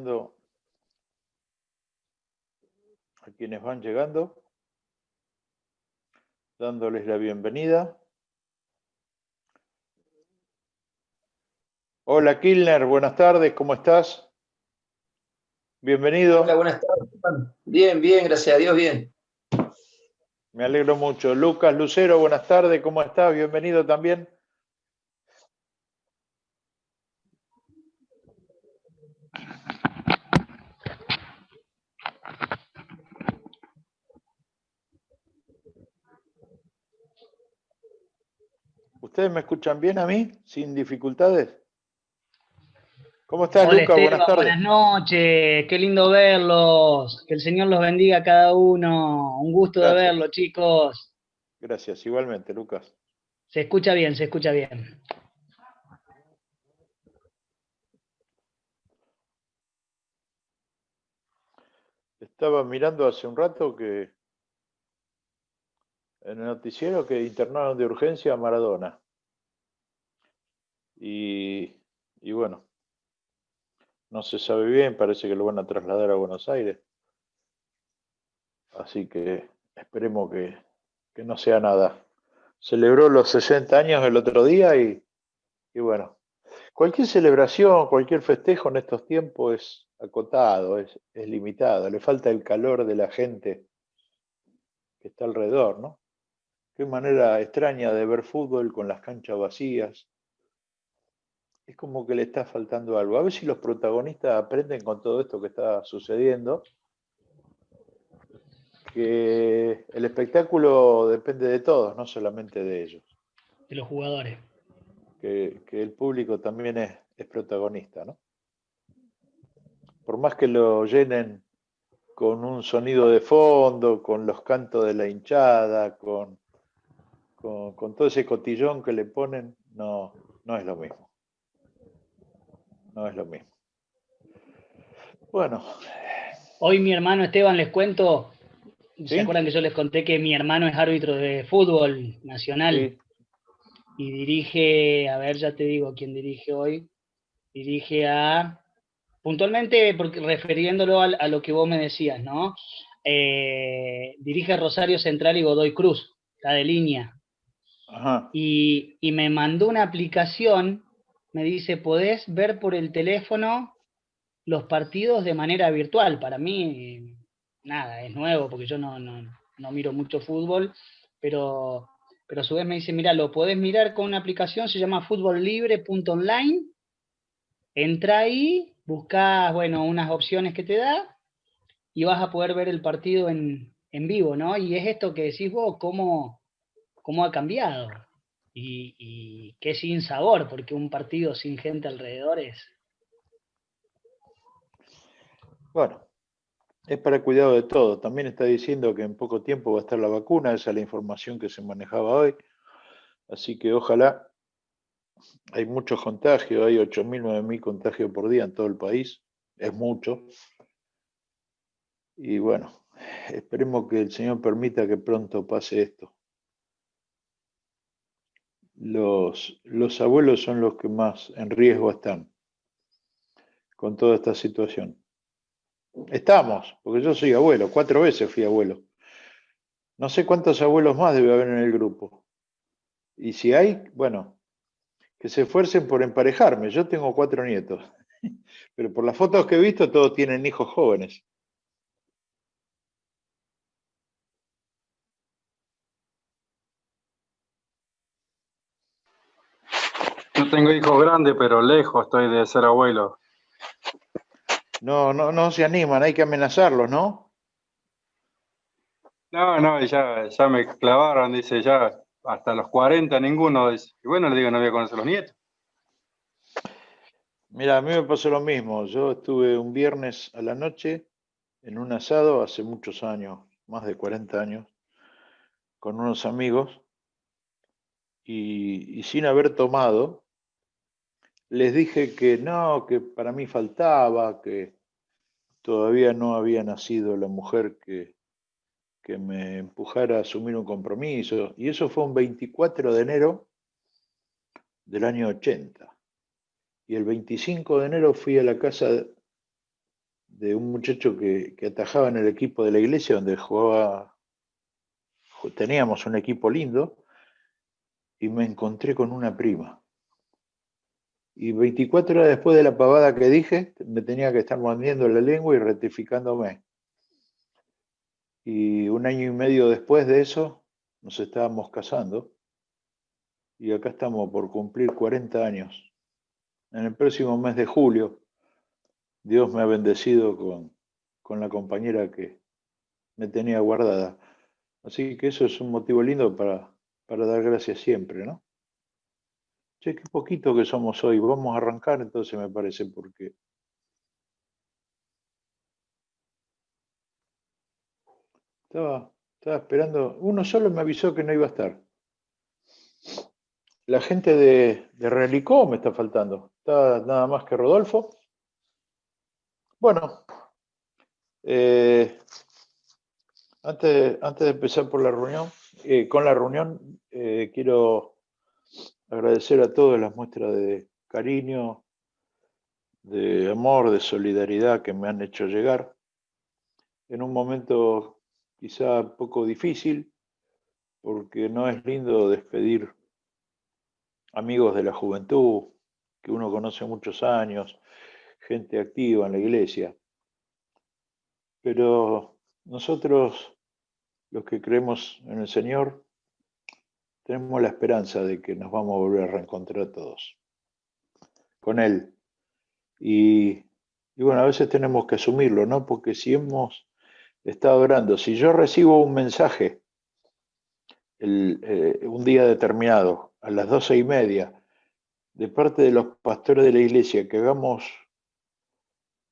saludando a quienes van llegando, dándoles la bienvenida. Hola Kilner, buenas tardes, ¿cómo estás? Bienvenido. Hola, buenas tardes, Juan. Bien, bien, gracias a Dios, bien. Me alegro mucho. Lucas Lucero, buenas tardes, ¿cómo estás? Bienvenido también. ¿Ustedes me escuchan bien a mí, sin dificultades? ¿Cómo estás, Hola Lucas? Buenas Esteban, tardes. buenas noches, qué lindo verlos, que el Señor los bendiga a cada uno, un gusto de Gracias. verlos chicos. Gracias, igualmente, Lucas. Se escucha bien, se escucha bien. Estaba mirando hace un rato que en el noticiero que internaron de urgencia a Maradona. Y bueno, no se sabe bien, parece que lo van a trasladar a Buenos Aires. Así que esperemos que no sea nada. Celebró los 60 años el otro día y bueno, cualquier celebración, cualquier festejo en estos tiempos es acotado, es limitado. Le falta el calor de la gente que está alrededor, ¿no? Qué manera extraña de ver fútbol con las canchas vacías. Es como que le está faltando algo. A ver si los protagonistas aprenden con todo esto que está sucediendo, que el espectáculo depende de todos, no solamente de ellos. De los jugadores. Que el público también es protagonista, ¿no? Por más que lo llenen con un sonido de fondo, con los cantos de la hinchada, con todo ese cotillón que le ponen, no es lo mismo. No es lo mismo. Bueno. Hoy mi hermano Esteban, les cuento, ¿se ¿Sí? acuerdan que yo les conté que mi hermano es árbitro de fútbol nacional? Sí. Y dirige, a ver, ya te digo quién dirige hoy, dirige a, puntualmente, porque refiriéndolo a lo que vos me decías, ¿no? Dirige a Rosario Central y Godoy Cruz, está de línea. Ajá. Y me mandó una aplicación, me dice, podés ver por el teléfono los partidos de manera virtual. Para mí, nada, es nuevo, porque yo no miro mucho fútbol, pero a su vez me dice, mira, lo podés mirar con una aplicación, se llama futbollibre.online, entra ahí, buscás, bueno, unas opciones que te da, y vas a poder ver el partido en vivo, ¿no? Y es esto que decís vos, cómo ha cambiado. Y qué sin sabor, porque un partido sin gente alrededor es... Bueno, es para cuidado de todo. También está diciendo que en poco tiempo va a estar la vacuna, esa es la información que se manejaba hoy. Así que ojalá, hay muchos contagios, hay 8.000, 9.000 contagios por día en todo el país, es mucho. Y bueno, esperemos que el Señor permita que pronto pase esto. Los abuelos son los que más en riesgo están con toda esta situación. Estamos, porque yo soy abuelo, 4 veces fui abuelo. No sé cuántos abuelos más debe haber en el grupo. Y si hay, bueno, que se esfuercen por emparejarme. Yo tengo 4 nietos, pero por las fotos que he visto todos tienen hijos jóvenes. Yo tengo hijos grandes, pero lejos estoy de ser abuelo. No se animan, hay que amenazarlos, ¿no? No, ya me clavaron, dice, ya hasta los 40 ninguno, dice. Y bueno, le digo, no voy a conocer los nietos. Mira, a mí me pasó lo mismo. Yo estuve un viernes a la noche en un asado hace muchos años, más de 40 años, con unos amigos y sin haber tomado, les dije que no, que para mí faltaba, que todavía no había nacido la mujer que me empujara a asumir un compromiso. Y eso fue un 24 de enero del año 80. Y el 25 de enero fui a la casa de un muchacho que atajaba en el equipo de la iglesia donde teníamos un equipo lindo, y me encontré con una prima. Y 24 horas después de la pavada que dije, me tenía que estar mordiendo la lengua y rectificándome. Y 1 año y medio después de eso, nos estábamos casando. Y acá estamos por cumplir 40 años. En el próximo mes de julio, Dios me ha bendecido con la compañera que me tenía guardada. Así que eso es un motivo lindo para dar gracias siempre, ¿no? Che, qué poquito que somos hoy. Vamos a arrancar entonces, me parece, porque estaba esperando. Uno solo me avisó que no iba a estar. La gente de Relicó me está faltando. Está nada más que Rodolfo. Bueno, antes de empezar con la reunión, quiero agradecer a todos las muestras de cariño, de amor, de solidaridad que me han hecho llegar en un momento quizá poco difícil, porque no es lindo despedir amigos de la juventud que uno conoce muchos años, gente activa en la iglesia. Pero nosotros, los que creemos en el Señor, tenemos la esperanza de que nos vamos a volver a reencontrar todos con Él. Y bueno, a veces tenemos que asumirlo, ¿no? Porque si hemos estado orando, si yo recibo un mensaje un día determinado, a las 12:30, de parte de los pastores de la iglesia, que hagamos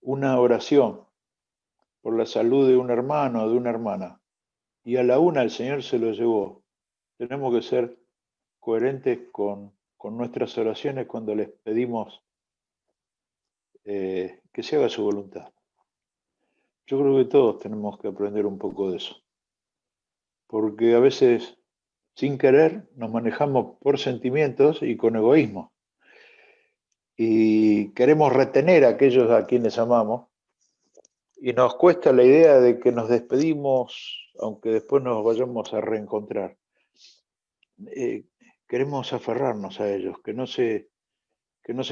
una oración por la salud de un hermano o de una hermana, y a la 1 el Señor se lo llevó, tenemos que ser coherentes con nuestras oraciones cuando les pedimos que se haga su voluntad. Yo creo que todos tenemos que aprender un poco de eso, porque a veces, sin querer, nos manejamos por sentimientos y con egoísmo, y queremos retener a aquellos a quienes amamos, y nos cuesta la idea de que nos despedimos, aunque después nos vayamos a reencontrar. Queremos aferrarnos a ellos, que no se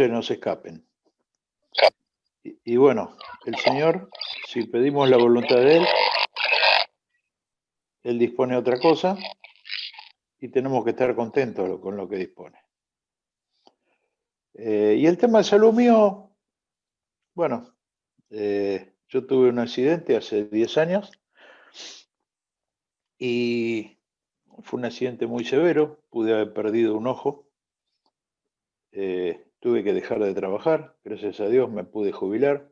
nos escapen. Y bueno, el Señor, si pedimos la voluntad de Él dispone otra cosa, y tenemos que estar contentos con lo que dispone. Y el tema de salud mío, bueno, yo tuve un accidente hace 10 años y fue un accidente muy severo, pude haber perdido un ojo, tuve que dejar de trabajar, gracias a Dios me pude jubilar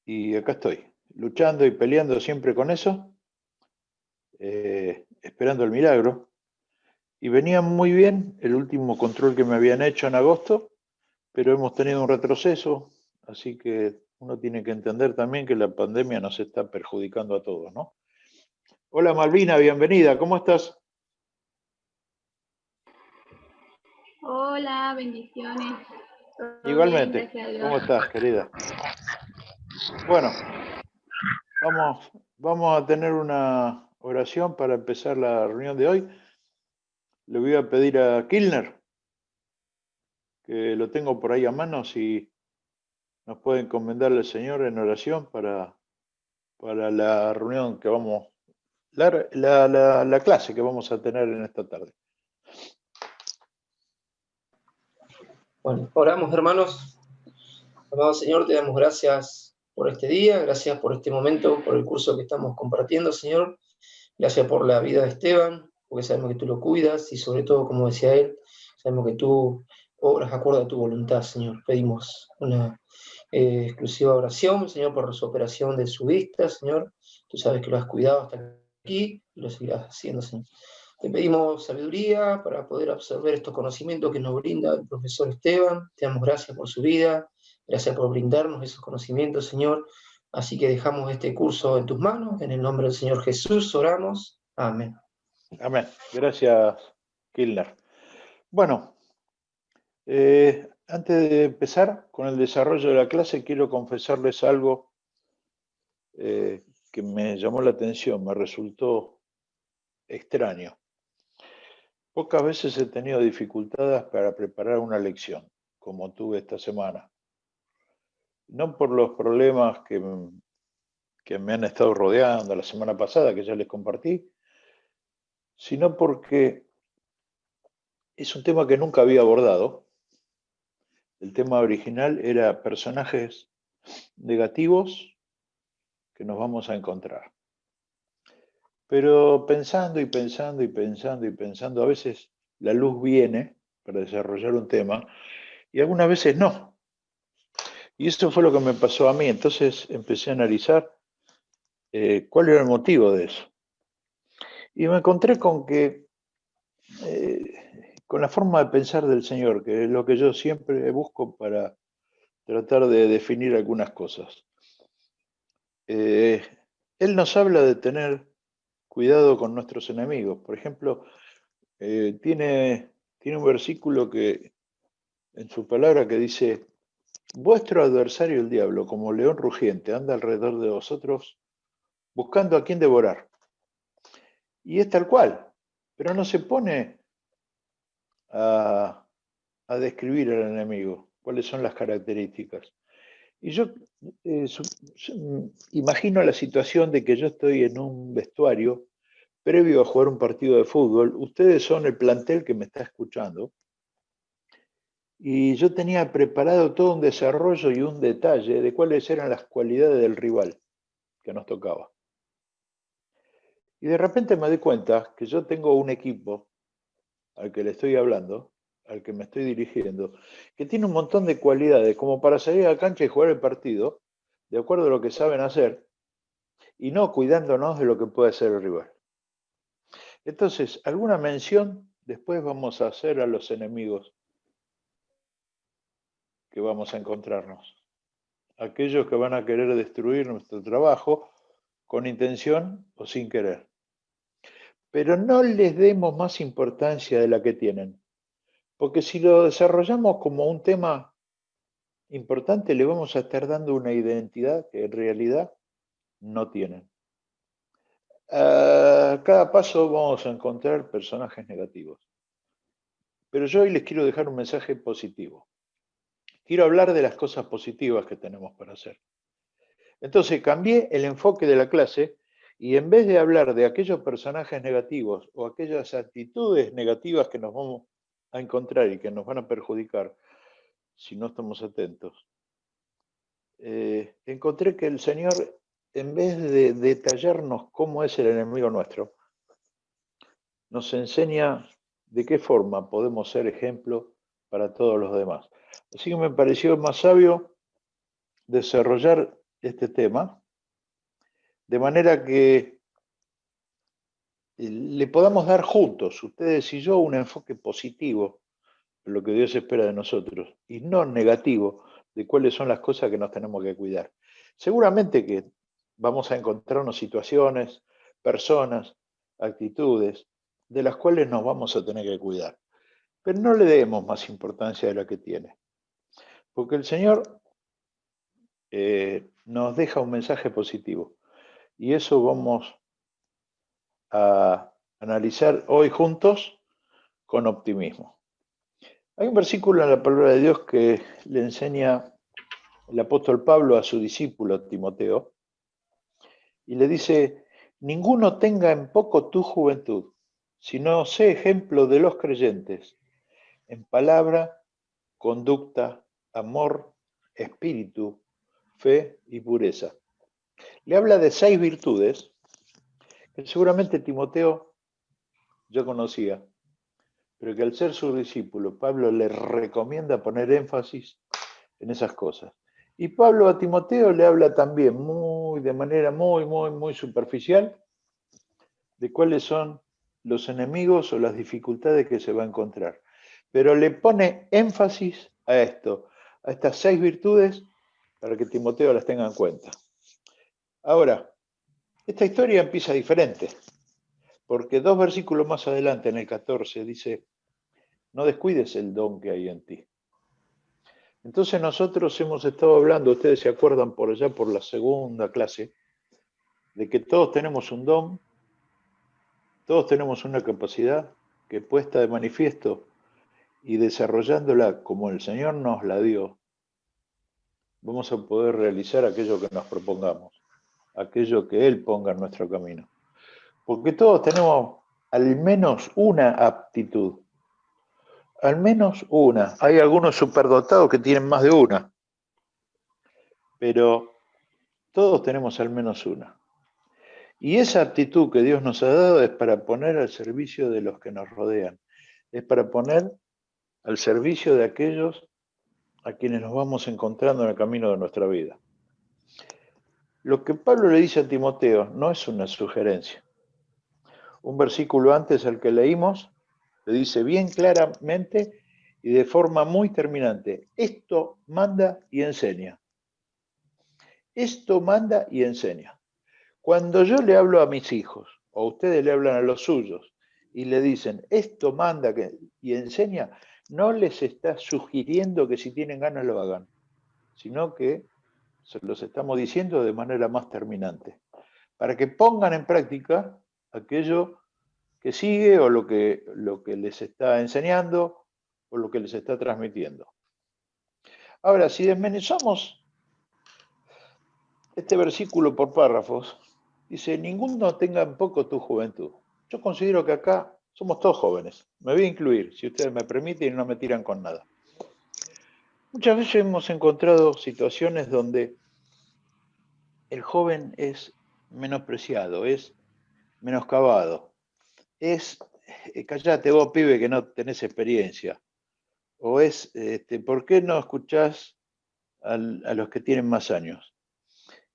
y acá estoy, luchando y peleando siempre con eso, esperando el milagro. Y venía muy bien el último control que me habían hecho en agosto, pero hemos tenido un retroceso, así que uno tiene que entender también que la pandemia nos está perjudicando a todos, ¿no? Hola Malvina, bienvenida, ¿cómo estás? Hola, bendiciones. ¿Todo Igualmente, bien? Gracias a Dios. ¿cómo estás, querida? Bueno, vamos a tener una oración para empezar la reunión de hoy. Le voy a pedir a Kilner, que lo tengo por ahí a mano, si nos puede encomendarle al Señor en oración para la reunión que vamos, la clase que vamos a tener en esta tarde. Bueno, oramos, hermanos. Amado Señor, te damos gracias por este día, gracias por este momento, por el curso que estamos compartiendo, Señor. Gracias por la vida de Esteban, porque sabemos que tú lo cuidas y sobre todo, como decía él, sabemos que tú obras acorde a tu voluntad, Señor. Pedimos una exclusiva oración, Señor, por su operación de su vista, Señor. Tú sabes que lo has cuidado hasta aquí y lo seguirás haciendo, Señor. Te pedimos sabiduría para poder absorber estos conocimientos que nos brinda el profesor Esteban. Te damos gracias por su vida, gracias por brindarnos esos conocimientos, Señor. Así que dejamos este curso en tus manos. En el nombre del Señor Jesús oramos. Amén. Amén. Gracias, Kilner. Bueno, Antes de empezar con el desarrollo de la clase, quiero confesarles algo que me llamó la atención, me resultó extraño. Pocas veces he tenido dificultades para preparar una lección, como tuve esta semana. No por los problemas que me han estado rodeando la semana pasada, que ya les compartí, sino porque es un tema que nunca había abordado. El tema original era personajes negativos que nos vamos a encontrar. Pero pensando y pensando y pensando y pensando, a veces la luz viene para desarrollar un tema y algunas veces no. Y eso fue lo que me pasó a mí. Entonces empecé a analizar cuál era el motivo de eso. Y me encontré con que, con la forma de pensar del Señor, que es lo que yo siempre busco para tratar de definir algunas cosas. Él nos habla de tener cuidado con nuestros enemigos. Por ejemplo, tiene un versículo que en su palabra que dice: vuestro adversario el diablo, como león rugiente, anda alrededor de vosotros buscando a quien devorar. Y es tal cual, pero no se pone a describir al enemigo, cuáles son las características. Y yo imagino la situación de que yo estoy en un vestuario previo a jugar un partido de fútbol. Ustedes son el plantel que me está escuchando. Y yo tenía preparado todo un desarrollo y un detalle de cuáles eran las cualidades del rival que nos tocaba. Y de repente me doy cuenta que yo tengo un equipo al que le estoy hablando, al que me estoy dirigiendo, que tiene un montón de cualidades como para salir a la cancha y jugar el partido, de acuerdo a lo que saben hacer, y no cuidándonos de lo que puede hacer el rival. Entonces, alguna mención después vamos a hacer a los enemigos que vamos a encontrarnos. Aquellos que van a querer destruir nuestro trabajo con intención o sin querer. Pero no les demos más importancia de la que tienen, porque si lo desarrollamos como un tema importante, le vamos a estar dando una identidad que en realidad no tienen. A cada paso vamos a encontrar personajes negativos. Pero yo hoy les quiero dejar un mensaje positivo. Quiero hablar de las cosas positivas que tenemos para hacer. Entonces cambié el enfoque de la clase y en vez de hablar de aquellos personajes negativos o aquellas actitudes negativas que nos vamos a encontrar y que nos van a perjudicar si no estamos atentos, encontré que el Señor, en vez de detallarnos cómo es el enemigo nuestro, nos enseña de qué forma podemos ser ejemplo para todos los demás. Así que me pareció más sabio desarrollar este tema de manera que le podamos dar juntos, ustedes y yo, un enfoque positivo de lo que Dios espera de nosotros y no negativo de cuáles son las cosas que nos tenemos que cuidar. Seguramente que vamos a encontrarnos situaciones, personas, actitudes de las cuales nos vamos a tener que cuidar, pero no le demos más importancia de la que tiene, porque el Señor nos deja un mensaje positivo y eso vamos a analizar hoy juntos con optimismo. Hay un versículo en la palabra de Dios que le enseña el apóstol Pablo a su discípulo Timoteo y le dice: ninguno tenga en poco tu juventud, sino sé ejemplo de los creyentes en palabra, conducta, amor, espíritu, fe y pureza. Le habla de 6 virtudes que seguramente Timoteo yo conocía, pero que al ser su discípulo, Pablo le recomienda poner énfasis en esas cosas. Y Pablo a Timoteo le habla también de manera muy superficial de cuáles son los enemigos o las dificultades que se va a encontrar. Pero le pone énfasis a esto, a estas 6 virtudes, para que Timoteo las tenga en cuenta. Ahora, esta historia empieza diferente, porque 2 versículos más adelante, en el 14, dice: no descuides el don que hay en ti. Entonces nosotros hemos estado hablando, ustedes se acuerdan por allá por la segunda clase, de que todos tenemos un don, todos tenemos una capacidad que puesta de manifiesto y desarrollándola como el Señor nos la dio, vamos a poder realizar aquello que nos propongamos, aquello que Él ponga en nuestro camino. Porque todos tenemos al menos una aptitud, al menos una. Hay algunos superdotados que tienen más de una, pero todos tenemos al menos una. Y esa aptitud que Dios nos ha dado es para poner al servicio de los que nos rodean, es para poner al servicio de aquellos a quienes nos vamos encontrando en el camino de nuestra vida. Lo que Pablo le dice a Timoteo no es una sugerencia. Un versículo antes al que leímos le dice bien claramente y de forma muy terminante, esto manda y enseña. Esto manda y enseña. Cuando yo le hablo a mis hijos, o ustedes le hablan a los suyos, y le dicen, esto manda y enseña, no les está sugiriendo que si tienen ganas lo hagan, sino que se los estamos diciendo de manera más terminante, para que pongan en práctica aquello que sigue o lo que les está enseñando o lo que les está transmitiendo. Ahora, si desmenuzamos este versículo por párrafos, dice, ninguno tenga en poco tu juventud. Yo considero que acá somos todos jóvenes. Me voy a incluir, si ustedes me permiten y no me tiran con nada. Muchas veces hemos encontrado situaciones donde el joven es menospreciado, es menoscabado, es, callate vos, pibe, que no tenés experiencia. O es, ¿por qué no escuchás a los que tienen más años?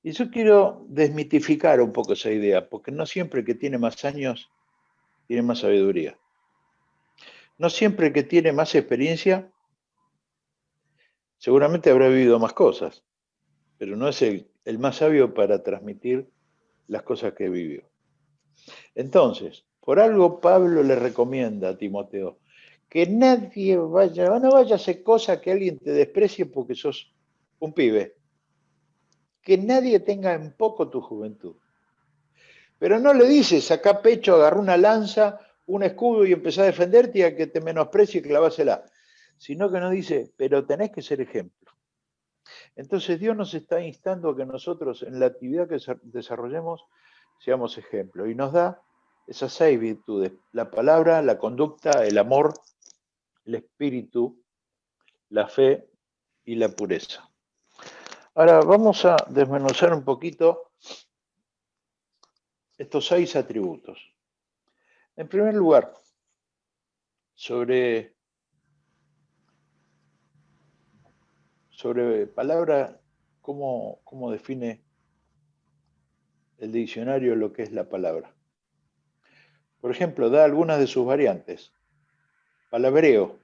Y yo quiero desmitificar un poco esa idea, porque no siempre el que tiene más años tiene más sabiduría. No siempre el que tiene más experiencia seguramente habrá vivido más cosas, pero no es el más sabio para transmitir las cosas que vivió. Entonces, por algo Pablo le recomienda a Timoteo que nadie vaya, no vaya a hacer cosa que alguien te desprecie porque sos un pibe. Que nadie tenga en poco tu juventud. Pero no le dices, saca pecho, agarra una lanza, un escudo y empezá a defenderte y a que te menosprecie y clavásela. Sino que nos dice, pero tenés que ser ejemplo. Entonces Dios nos está instando a que nosotros en la actividad que desarrollemos seamos ejemplo. Y nos da esas 6 virtudes. La palabra, la conducta, el amor, el espíritu, la fe y la pureza. Ahora vamos a desmenuzar un poquito estos 6 atributos. En primer lugar, sobre palabra, ¿cómo define el diccionario lo que es la palabra? Por ejemplo, da algunas de sus variantes. Palabreo,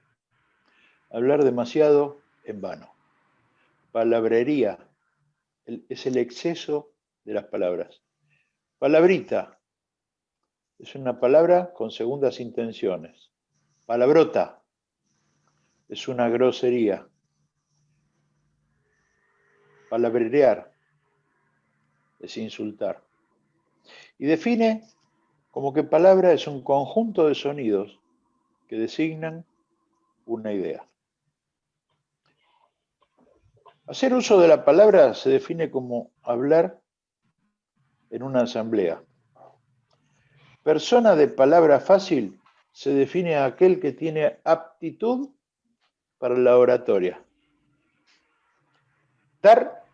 hablar demasiado en vano. Palabrería, es el exceso de las palabras. Palabrita, es una palabra con segundas intenciones. Palabrota, es una grosería. Palabrerear, es insultar. Y define como que palabra es un conjunto de sonidos que designan una idea. Hacer uso de la palabra se define como hablar en una asamblea. Persona de palabra fácil se define a aquel que tiene aptitud para la oratoria. Dar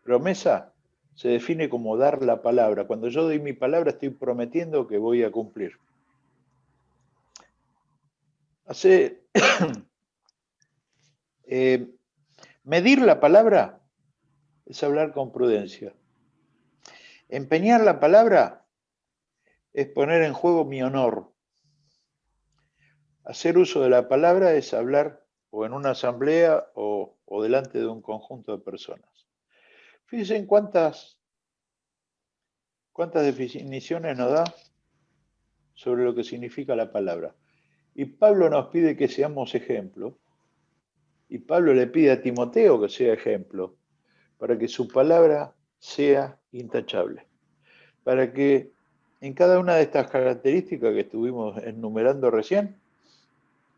promesa se define como dar la palabra. Cuando yo doy mi palabra estoy prometiendo que voy a cumplir. Medir la palabra es hablar con prudencia. Empeñar la palabra es poner en juego mi honor. Hacer uso de la palabra es hablar o en una asamblea o delante de un conjunto de personas. Fíjense en cuántas definiciones nos da sobre lo que significa la palabra. Y Pablo nos pide que seamos ejemplo Y Pablo le pide a Timoteo que sea ejemplo, para que su palabra sea intachable, para que en cada una de estas características que estuvimos enumerando recién,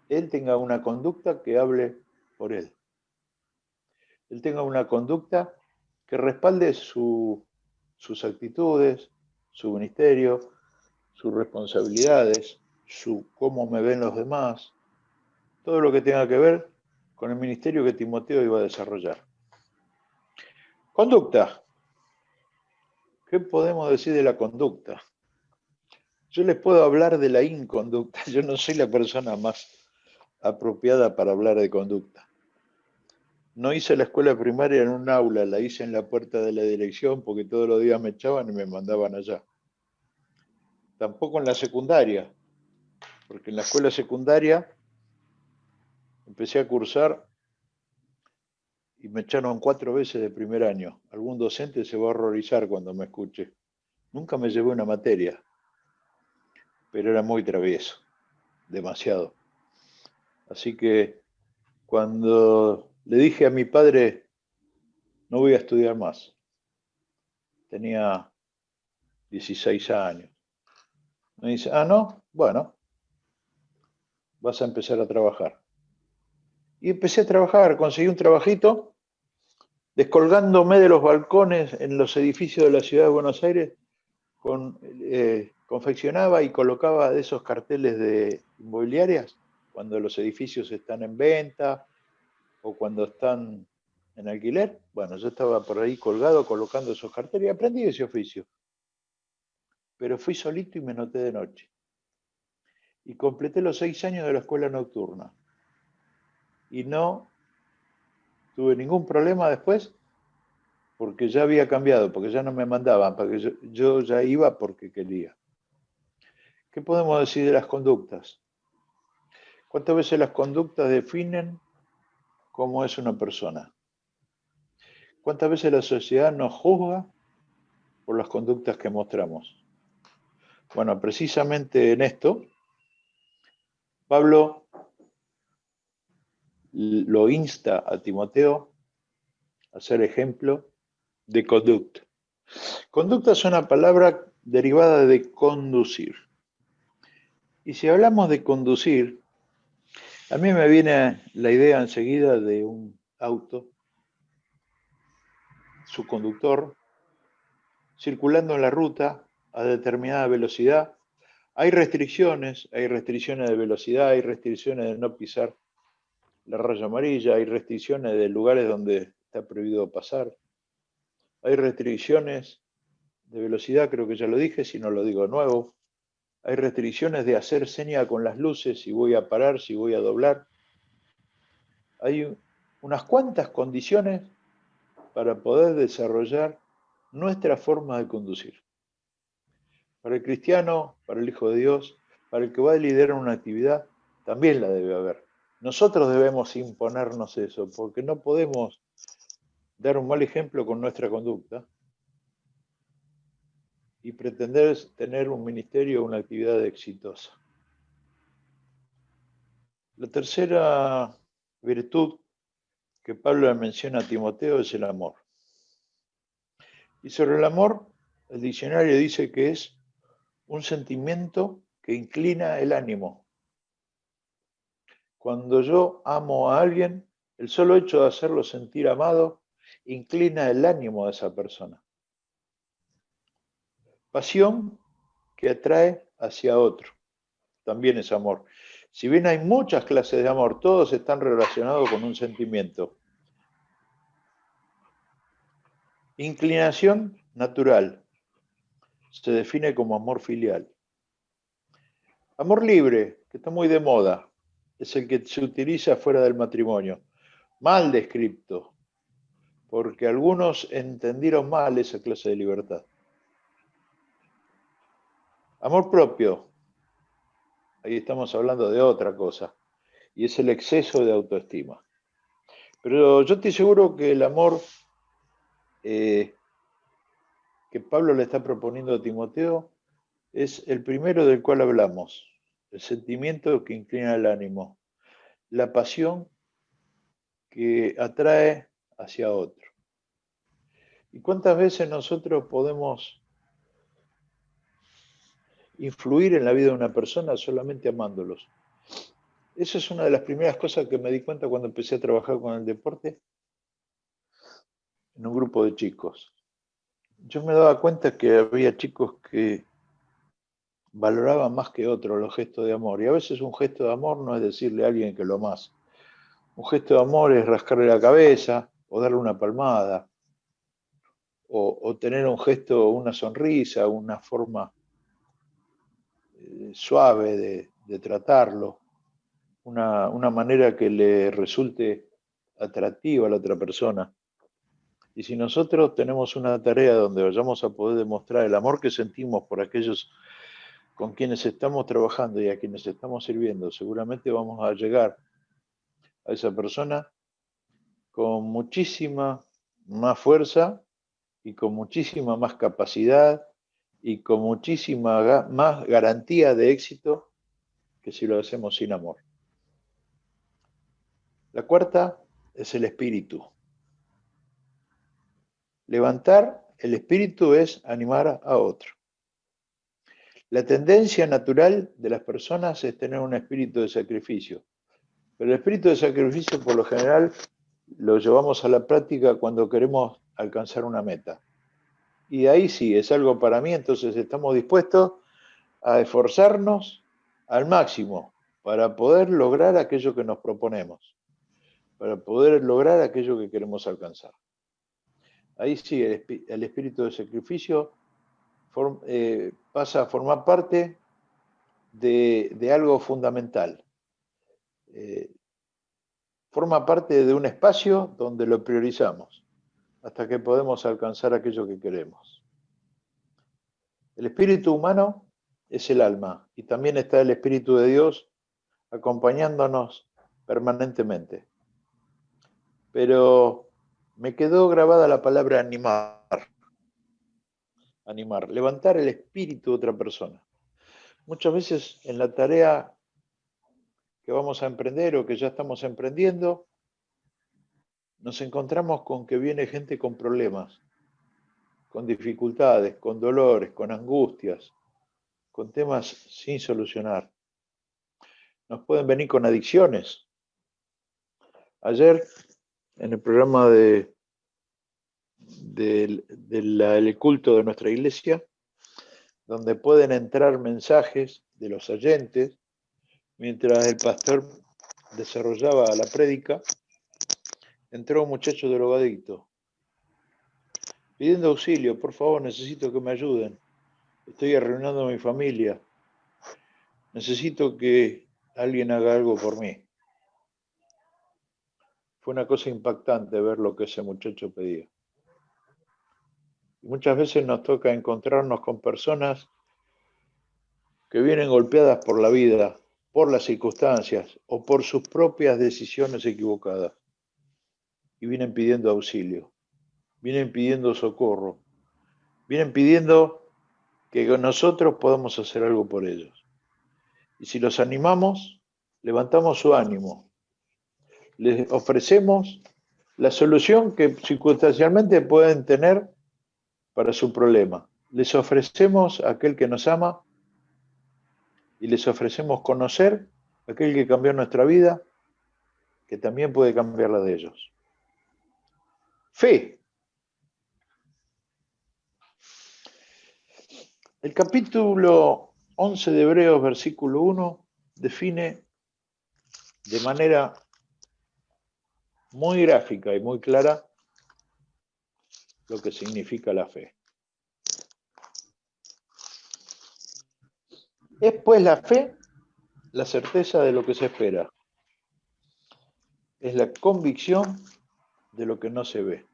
él tenga una conducta que hable por él. Él tenga una conducta que respalde sus actitudes, su ministerio, sus responsabilidades, cómo me ven los demás, todo lo que tenga que ver con el ministerio que Timoteo iba a desarrollar. Conducta. ¿Qué podemos decir de la conducta? Yo les puedo hablar de la inconducta. Yo no soy la persona más apropiada para hablar de conducta. No hice la escuela primaria en un aula, la hice en la puerta de la dirección porque todos los días me echaban y me mandaban allá. Tampoco en la secundaria, porque en la escuela secundaria empecé a cursar y me echaron 4 veces de primer año. Algún docente se va a horrorizar cuando me escuche. Nunca me llevé una materia, pero era muy travieso, demasiado. Así que cuando le dije a mi padre, no voy a estudiar más, tenía 16 años. Me dice, no, bueno, vas a empezar a trabajar. Y empecé a trabajar, conseguí un trabajito, descolgándome de los balcones en los edificios de la ciudad de Buenos Aires, confeccionaba y colocaba de esos carteles de inmobiliarias cuando los edificios están en venta o cuando están en alquiler. Bueno, yo estaba por ahí colgado colocando esos carteles y aprendí ese oficio. Pero fui solito y me noté de noche. Y completé los 6 años de la escuela nocturna. Y no tuve ningún problema después porque ya había cambiado, porque ya no me mandaban, porque yo ya iba porque quería. ¿Qué podemos decir de las conductas? ¿Cuántas veces las conductas definen cómo es una persona? ¿Cuántas veces la sociedad nos juzga por las conductas que mostramos? Bueno, precisamente en esto, Pablo lo insta a Timoteo a ser ejemplo de conducta. Conducta es una palabra derivada de conducir. Y si hablamos de conducir, a mí me viene la idea enseguida de un auto, su conductor, circulando en la ruta a determinada velocidad. Hay restricciones de velocidad, hay restricciones de no pisar la raya amarilla, hay restricciones de lugares donde está prohibido pasar, hay restricciones de velocidad, creo que ya lo dije, si no lo digo de nuevo, hay restricciones de hacer seña con las luces, si voy a parar, si voy a doblar. Hay unas cuantas condiciones para poder desarrollar nuestra forma de conducir. Para el cristiano, para el Hijo de Dios, para el que va a liderar una actividad, también la debe haber. Nosotros debemos imponernos eso, porque no podemos dar un mal ejemplo con nuestra conducta y pretender tener un ministerio o una actividad exitosa. La tercera virtud que Pablo le menciona a Timoteo es el amor. Y sobre el amor, el diccionario dice que es un sentimiento que inclina el ánimo. Cuando yo amo a alguien, el solo hecho de hacerlo sentir amado inclina el ánimo de esa persona. Pasión que atrae hacia otro, también es amor. Si bien hay muchas clases de amor, todos están relacionados con un sentimiento. Inclinación natural se define como amor filial. Amor libre, que está muy de moda, es el que se utiliza fuera del matrimonio. Mal descrito, porque algunos entendieron mal esa clase de libertad. Amor propio, ahí estamos hablando de otra cosa, y es el exceso de autoestima. Pero yo estoy seguro que el amor que Pablo le está proponiendo a Timoteo es el primero del cual hablamos, el sentimiento que inclina el ánimo, la pasión que atrae hacia otro. ¿Y cuántas veces nosotros podemos influir en la vida de una persona solamente amándolos? Esa es una de las primeras cosas que me di cuenta cuando empecé a trabajar con el deporte en un grupo de chicos. Yo me daba cuenta que había chicos que valoraban más que otros los gestos de amor. Y a veces un gesto de amor no es decirle a alguien que lo amas. Un gesto de amor es rascarle la cabeza o darle una palmada o tener un gesto, una sonrisa, una forma suave de tratarlo, una manera que le resulte atractiva a la otra persona. Y si nosotros tenemos una tarea donde vayamos a poder demostrar el amor que sentimos por aquellos con quienes estamos trabajando y a quienes estamos sirviendo, seguramente vamos a llegar a esa persona con muchísima más fuerza y con muchísima más capacidad y con muchísima más garantía de éxito que si lo hacemos sin amor. La cuarta es el espíritu. Levantar el espíritu es animar a otro. La tendencia natural de las personas es tener un espíritu de sacrificio, pero el espíritu de sacrificio por lo general lo llevamos a la práctica cuando queremos alcanzar una meta. Y ahí sí, es algo para mí, entonces estamos dispuestos a esforzarnos al máximo para poder lograr aquello que nos proponemos, para poder lograr aquello que queremos alcanzar. Ahí sí, el espíritu de sacrificio pasa a formar parte de algo fundamental. Forma parte de un espacio donde lo priorizamos hasta que podemos alcanzar aquello que queremos. El espíritu humano es el alma y también está el Espíritu de Dios acompañándonos permanentemente. Pero me quedó grabada la palabra animar. Animar, levantar el espíritu de otra persona. Muchas veces en la tarea que vamos a emprender o que ya estamos emprendiendo, nos encontramos con que viene gente con problemas, con dificultades, con dolores, con angustias, con temas sin solucionar. Nos pueden venir con adicciones. Ayer, en el programa del culto de nuestra iglesia, donde pueden entrar mensajes de los oyentes, mientras el pastor desarrollaba la prédica, entró un muchacho drogadicto, pidiendo auxilio, por favor, necesito que me ayuden, estoy arruinando a mi familia, necesito que alguien haga algo por mí. Fue una cosa impactante ver lo que ese muchacho pedía. Y muchas veces nos toca encontrarnos con personas que vienen golpeadas por la vida, por las circunstancias o por sus propias decisiones equivocadas. Y vienen pidiendo auxilio, vienen pidiendo socorro, vienen pidiendo que nosotros podamos hacer algo por ellos. Y si los animamos, levantamos su ánimo, les ofrecemos la solución que circunstancialmente pueden tener para su problema. Les ofrecemos a aquel que nos ama y les ofrecemos conocer a aquel que cambió nuestra vida, que también puede cambiar la de ellos. Fe. El capítulo 11 de Hebreos, versículo 1, define de manera muy gráfica y muy clara lo que significa la fe. Es pues la fe la certeza de lo que se espera. Es la convicción de lo que no se ve.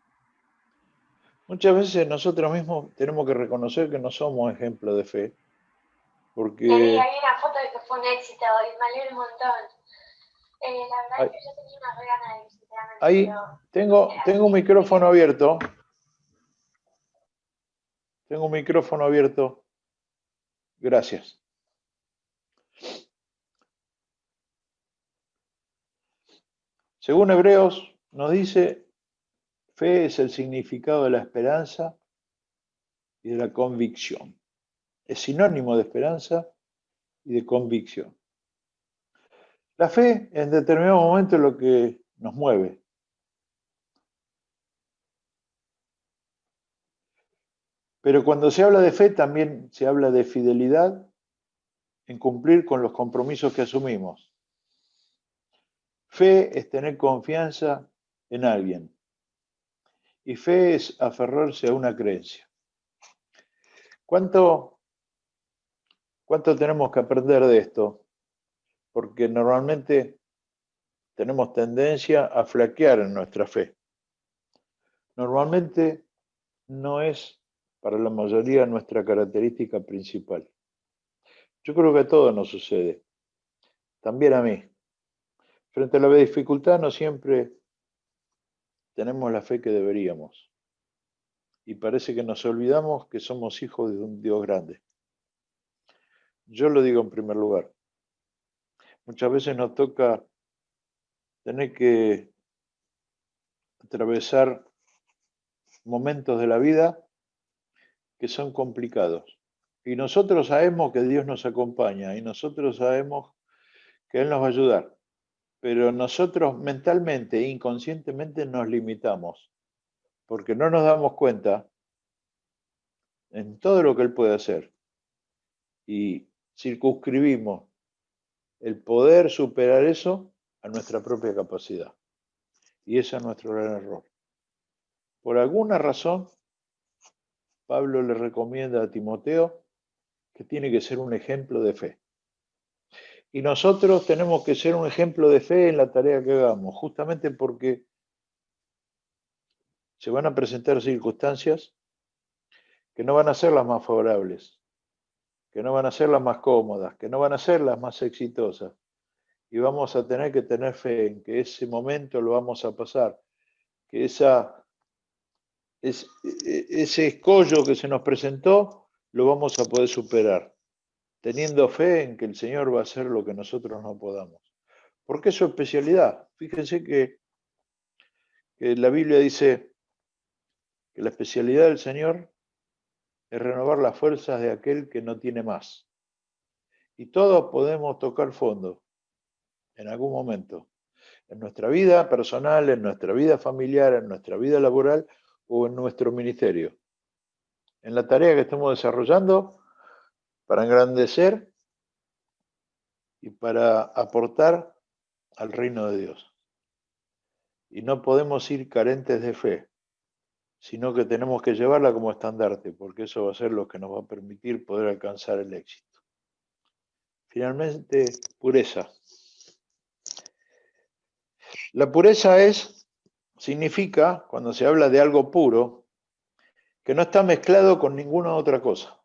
Muchas veces nosotros mismos tenemos que reconocer que no somos ejemplo de fe, porque... Hay una foto de que fue un éxito y me alegro un montón. La verdad es que yo tenía una re gana de ir, sinceramente. Ahí tengo un micrófono abierto. Tengo un micrófono abierto. Gracias. Según Hebreos nos dice, fe es el significado de la esperanza y de la convicción. Es sinónimo de esperanza y de convicción. La fe en determinado momento es lo que nos mueve. Pero cuando se habla de fe también se habla de fidelidad en cumplir con los compromisos que asumimos. Fe es tener confianza en alguien y fe es aferrarse a una creencia. ¿Cuánto tenemos que aprender de esto? Porque normalmente tenemos tendencia a flaquear en nuestra fe. Normalmente no es para la mayoría nuestra característica principal. Yo creo que a todos nos sucede, también a mí. Frente a la dificultad no siempre tenemos la fe que deberíamos. Y parece que nos olvidamos que somos hijos de un Dios grande. Yo lo digo en primer lugar. Muchas veces nos toca tener que atravesar momentos de la vida que son complicados. Y nosotros sabemos que Dios nos acompaña y nosotros sabemos que Él nos va a ayudar. Pero nosotros mentalmente e inconscientemente nos limitamos porque no nos damos cuenta en todo lo que Él puede hacer y circunscribimos el poder superar eso a nuestra propia capacidad. Y ese es nuestro gran error. Por alguna razón, Pablo le recomienda a Timoteo que tiene que ser un ejemplo de fe. Y nosotros tenemos que ser un ejemplo de fe en la tarea que hagamos, justamente porque se van a presentar circunstancias que no van a ser las más favorables, que no van a ser las más cómodas, que no van a ser las más exitosas. Y vamos a tener que tener fe en que ese momento lo vamos a pasar, que ese escollo que se nos presentó lo vamos a poder superar, teniendo fe en que el Señor va a hacer lo que nosotros no podamos. Porque es su especialidad. Fíjense que la Biblia dice que la especialidad del Señor es renovar las fuerzas de aquel que no tiene más. Y todos podemos tocar fondo en algún momento, en nuestra vida personal, en nuestra vida familiar, en nuestra vida laboral o en nuestro ministerio. En la tarea que estamos desarrollando para engrandecer y para aportar al reino de Dios. Y no podemos ir carentes de fe, sino que tenemos que llevarla como estandarte, porque eso va a ser lo que nos va a permitir poder alcanzar el éxito. Finalmente, pureza. La pureza significa, cuando se habla de algo puro, que no está mezclado con ninguna otra cosa.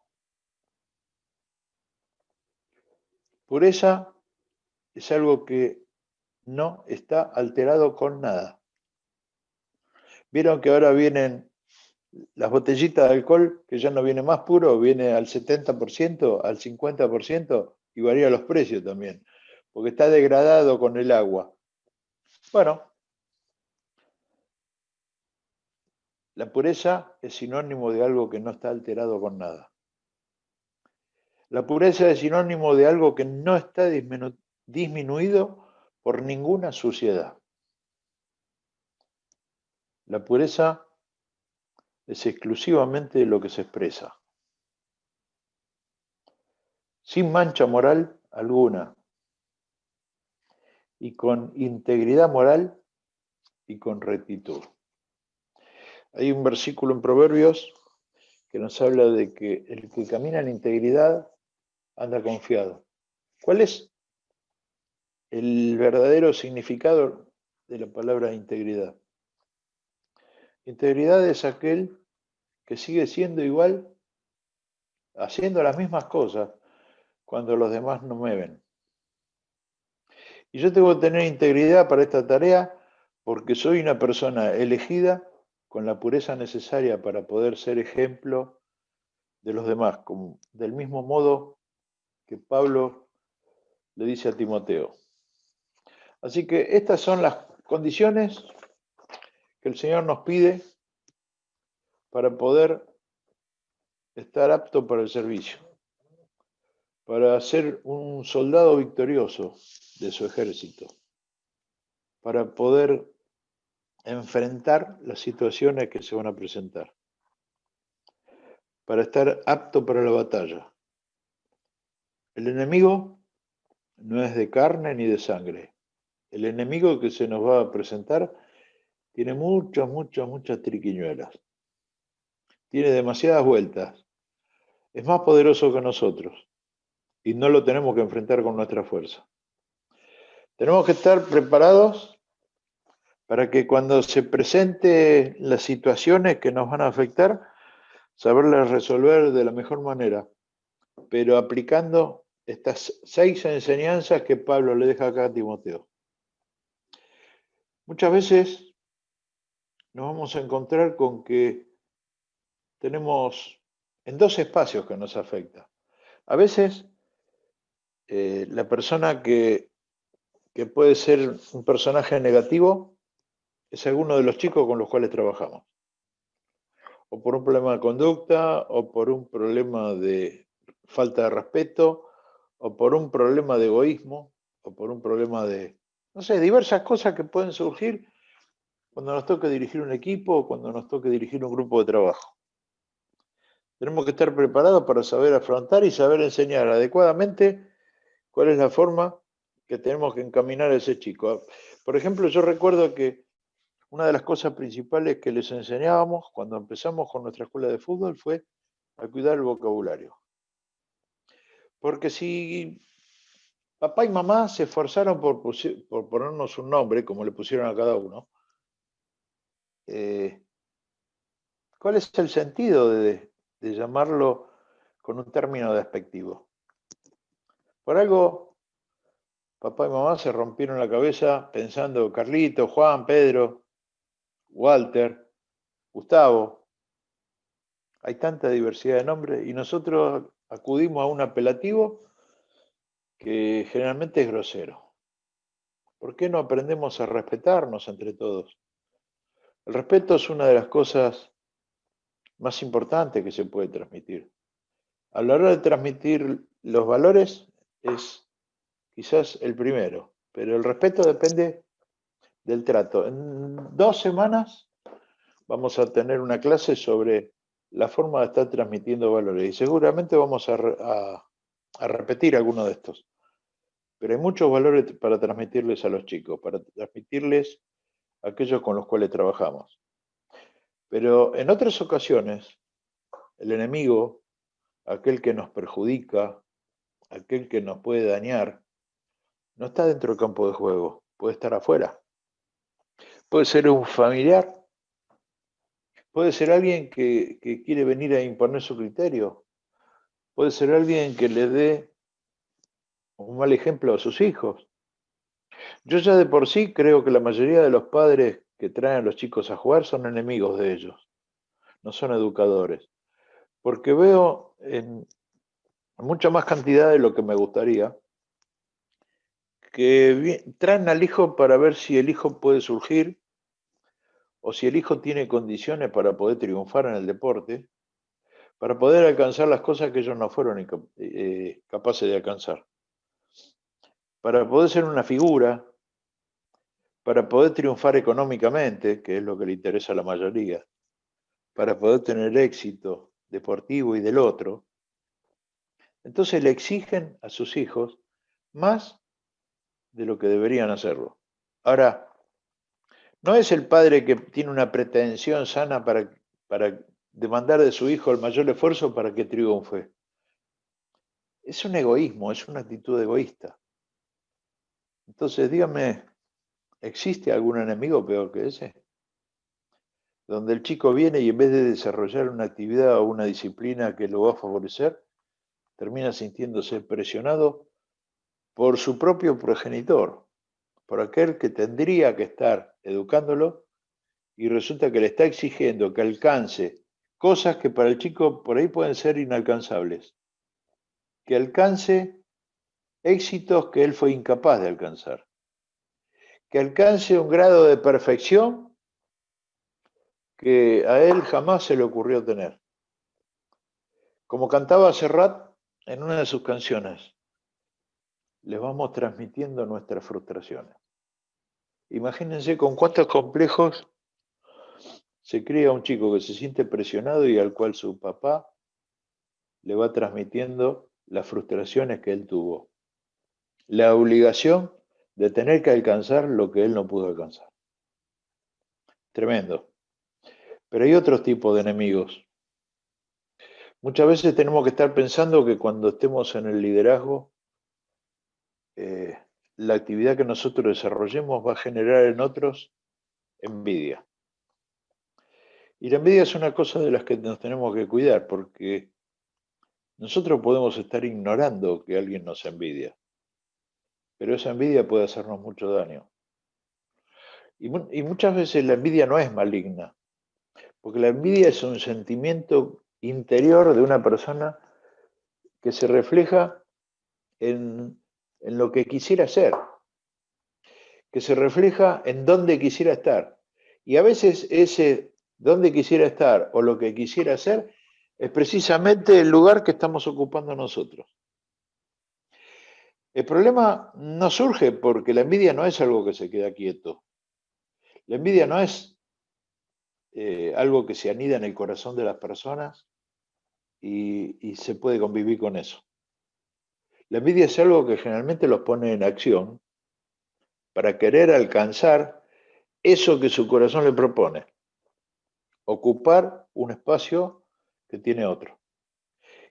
Pureza es algo que no está alterado con nada. Vieron que ahora vienen las botellitas de alcohol, que ya no viene más puro, viene al 70%, al 50% y varía los precios también, porque está degradado con el agua. Bueno, la pureza es sinónimo de algo que no está alterado con nada. La pureza es sinónimo de algo que no está disminuido por ninguna suciedad. La pureza es exclusivamente lo que se expresa, sin mancha moral alguna, y con integridad moral y con rectitud. Hay un versículo en Proverbios que nos habla de que el que camina en integridad anda confiado. ¿Cuál es el verdadero significado de la palabra integridad? Integridad es aquel que sigue siendo igual, haciendo las mismas cosas cuando los demás no me ven. Y yo tengo que tener integridad para esta tarea porque soy una persona elegida con la pureza necesaria para poder ser ejemplo de los demás, del mismo modo que Pablo le dice a Timoteo. Así que estas son las condiciones que el Señor nos pide para poder estar apto para el servicio, para ser un soldado victorioso de su ejército, para poder enfrentar las situaciones que se van a presentar, para estar apto para la batalla. El enemigo no es de carne ni de sangre. El enemigo que se nos va a presentar tiene muchas triquiñuelas. Tiene demasiadas vueltas. Es más poderoso que nosotros y no lo tenemos que enfrentar con nuestra fuerza. Tenemos que estar preparados para que cuando se presenten las situaciones que nos van a afectar, saberlas resolver de la mejor manera, pero aplicando estas 6 enseñanzas que Pablo le deja acá a Timoteo. Muchas veces nos vamos a encontrar con que tenemos en 2 espacios que nos afecta. A veces la persona que puede ser un personaje negativo es alguno de los chicos con los cuales trabajamos. O por un problema de conducta, o por un problema de falta de respeto, o por un problema de egoísmo, o por un problema de, no sé, diversas cosas que pueden surgir cuando nos toque dirigir un equipo o cuando nos toque dirigir un grupo de trabajo. Tenemos que estar preparados para saber afrontar y saber enseñar adecuadamente cuál es la forma que tenemos que encaminar a ese chico. Por ejemplo, yo recuerdo que una de las cosas principales que les enseñábamos cuando empezamos con nuestra escuela de fútbol fue a cuidar el vocabulario. Porque si papá y mamá se esforzaron por ponernos un nombre, como le pusieron a cada uno, ¿cuál es el sentido de llamarlo con un término despectivo? Por algo, papá y mamá se rompieron la cabeza pensando Carlito, Juan, Pedro, Walter, Gustavo. Hay tanta diversidad de nombres y nosotros acudimos a un apelativo que generalmente es grosero. ¿Por qué no aprendemos a respetarnos entre todos? El respeto es una de las cosas más importantes que se puede transmitir. A la hora de transmitir los valores es quizás el primero, pero el respeto depende del trato. En 2 semanas vamos a tener una clase sobre la forma de estar transmitiendo valores y seguramente vamos a repetir alguno de estos. Pero hay muchos valores para transmitirles a los chicos, para transmitirles a aquellos con los cuales trabajamos. Pero en otras ocasiones, el enemigo, aquel que nos perjudica, aquel que nos puede dañar, no está dentro del campo de juego, puede estar afuera. Puede ser un familiar, puede ser alguien que quiere venir a imponer su criterio, puede ser alguien que le dé un mal ejemplo a sus hijos. Yo ya de por sí creo que la mayoría de los padres que traen a los chicos a jugar son enemigos de ellos, no son educadores, porque veo en mucha más cantidad de lo que me gustaría, que traen al hijo para ver si el hijo puede surgir o si el hijo tiene condiciones para poder triunfar en el deporte, para poder alcanzar las cosas que ellos no fueron capaces de alcanzar, para poder ser una figura, para poder triunfar económicamente, que es lo que le interesa a la mayoría, para poder tener éxito deportivo y del otro. Entonces le exigen a sus hijos más de lo que deberían hacerlo. Ahora, no es el padre que tiene una pretensión sana para demandar de su hijo el mayor esfuerzo para que triunfe. Es un egoísmo, es una actitud egoísta. Entonces, dígame, ¿existe algún enemigo peor que ese? Donde el chico viene y en vez de desarrollar una actividad o una disciplina que lo va a favorecer, termina sintiéndose presionado por su propio progenitor, por aquel que tendría que estar educándolo y resulta que le está exigiendo que alcance cosas que para el chico por ahí pueden ser inalcanzables, que alcance éxitos que él fue incapaz de alcanzar, que alcance un grado de perfección que a él jamás se le ocurrió tener. Como cantaba Serrat en una de sus canciones, les vamos transmitiendo nuestras frustraciones. Imagínense con cuántos complejos se cría un chico que se siente presionado y al cual su papá le va transmitiendo las frustraciones que él tuvo. La obligación de tener que alcanzar lo que él no pudo alcanzar. Tremendo. Pero hay otros tipos de enemigos. Muchas veces tenemos que estar pensando que cuando estemos en el liderazgo, la actividad que nosotros desarrollemos va a generar en otros envidia. Y la envidia es una cosa de las que nos tenemos que cuidar, porque nosotros podemos estar ignorando que alguien nos envidia, pero esa envidia puede hacernos mucho daño. Y muchas veces la envidia no es maligna, porque la envidia es un sentimiento interior de una persona que se refleja en lo que quisiera ser, que se refleja en dónde quisiera estar. Y a veces ese dónde quisiera estar o lo que quisiera hacer es precisamente el lugar que estamos ocupando nosotros. El problema no surge porque la envidia no es algo que se queda quieto. La envidia no es algo que se anida en el corazón de las personas y se puede convivir con eso. La envidia es algo que generalmente los pone en acción para querer alcanzar eso que su corazón le propone, ocupar un espacio que tiene otro.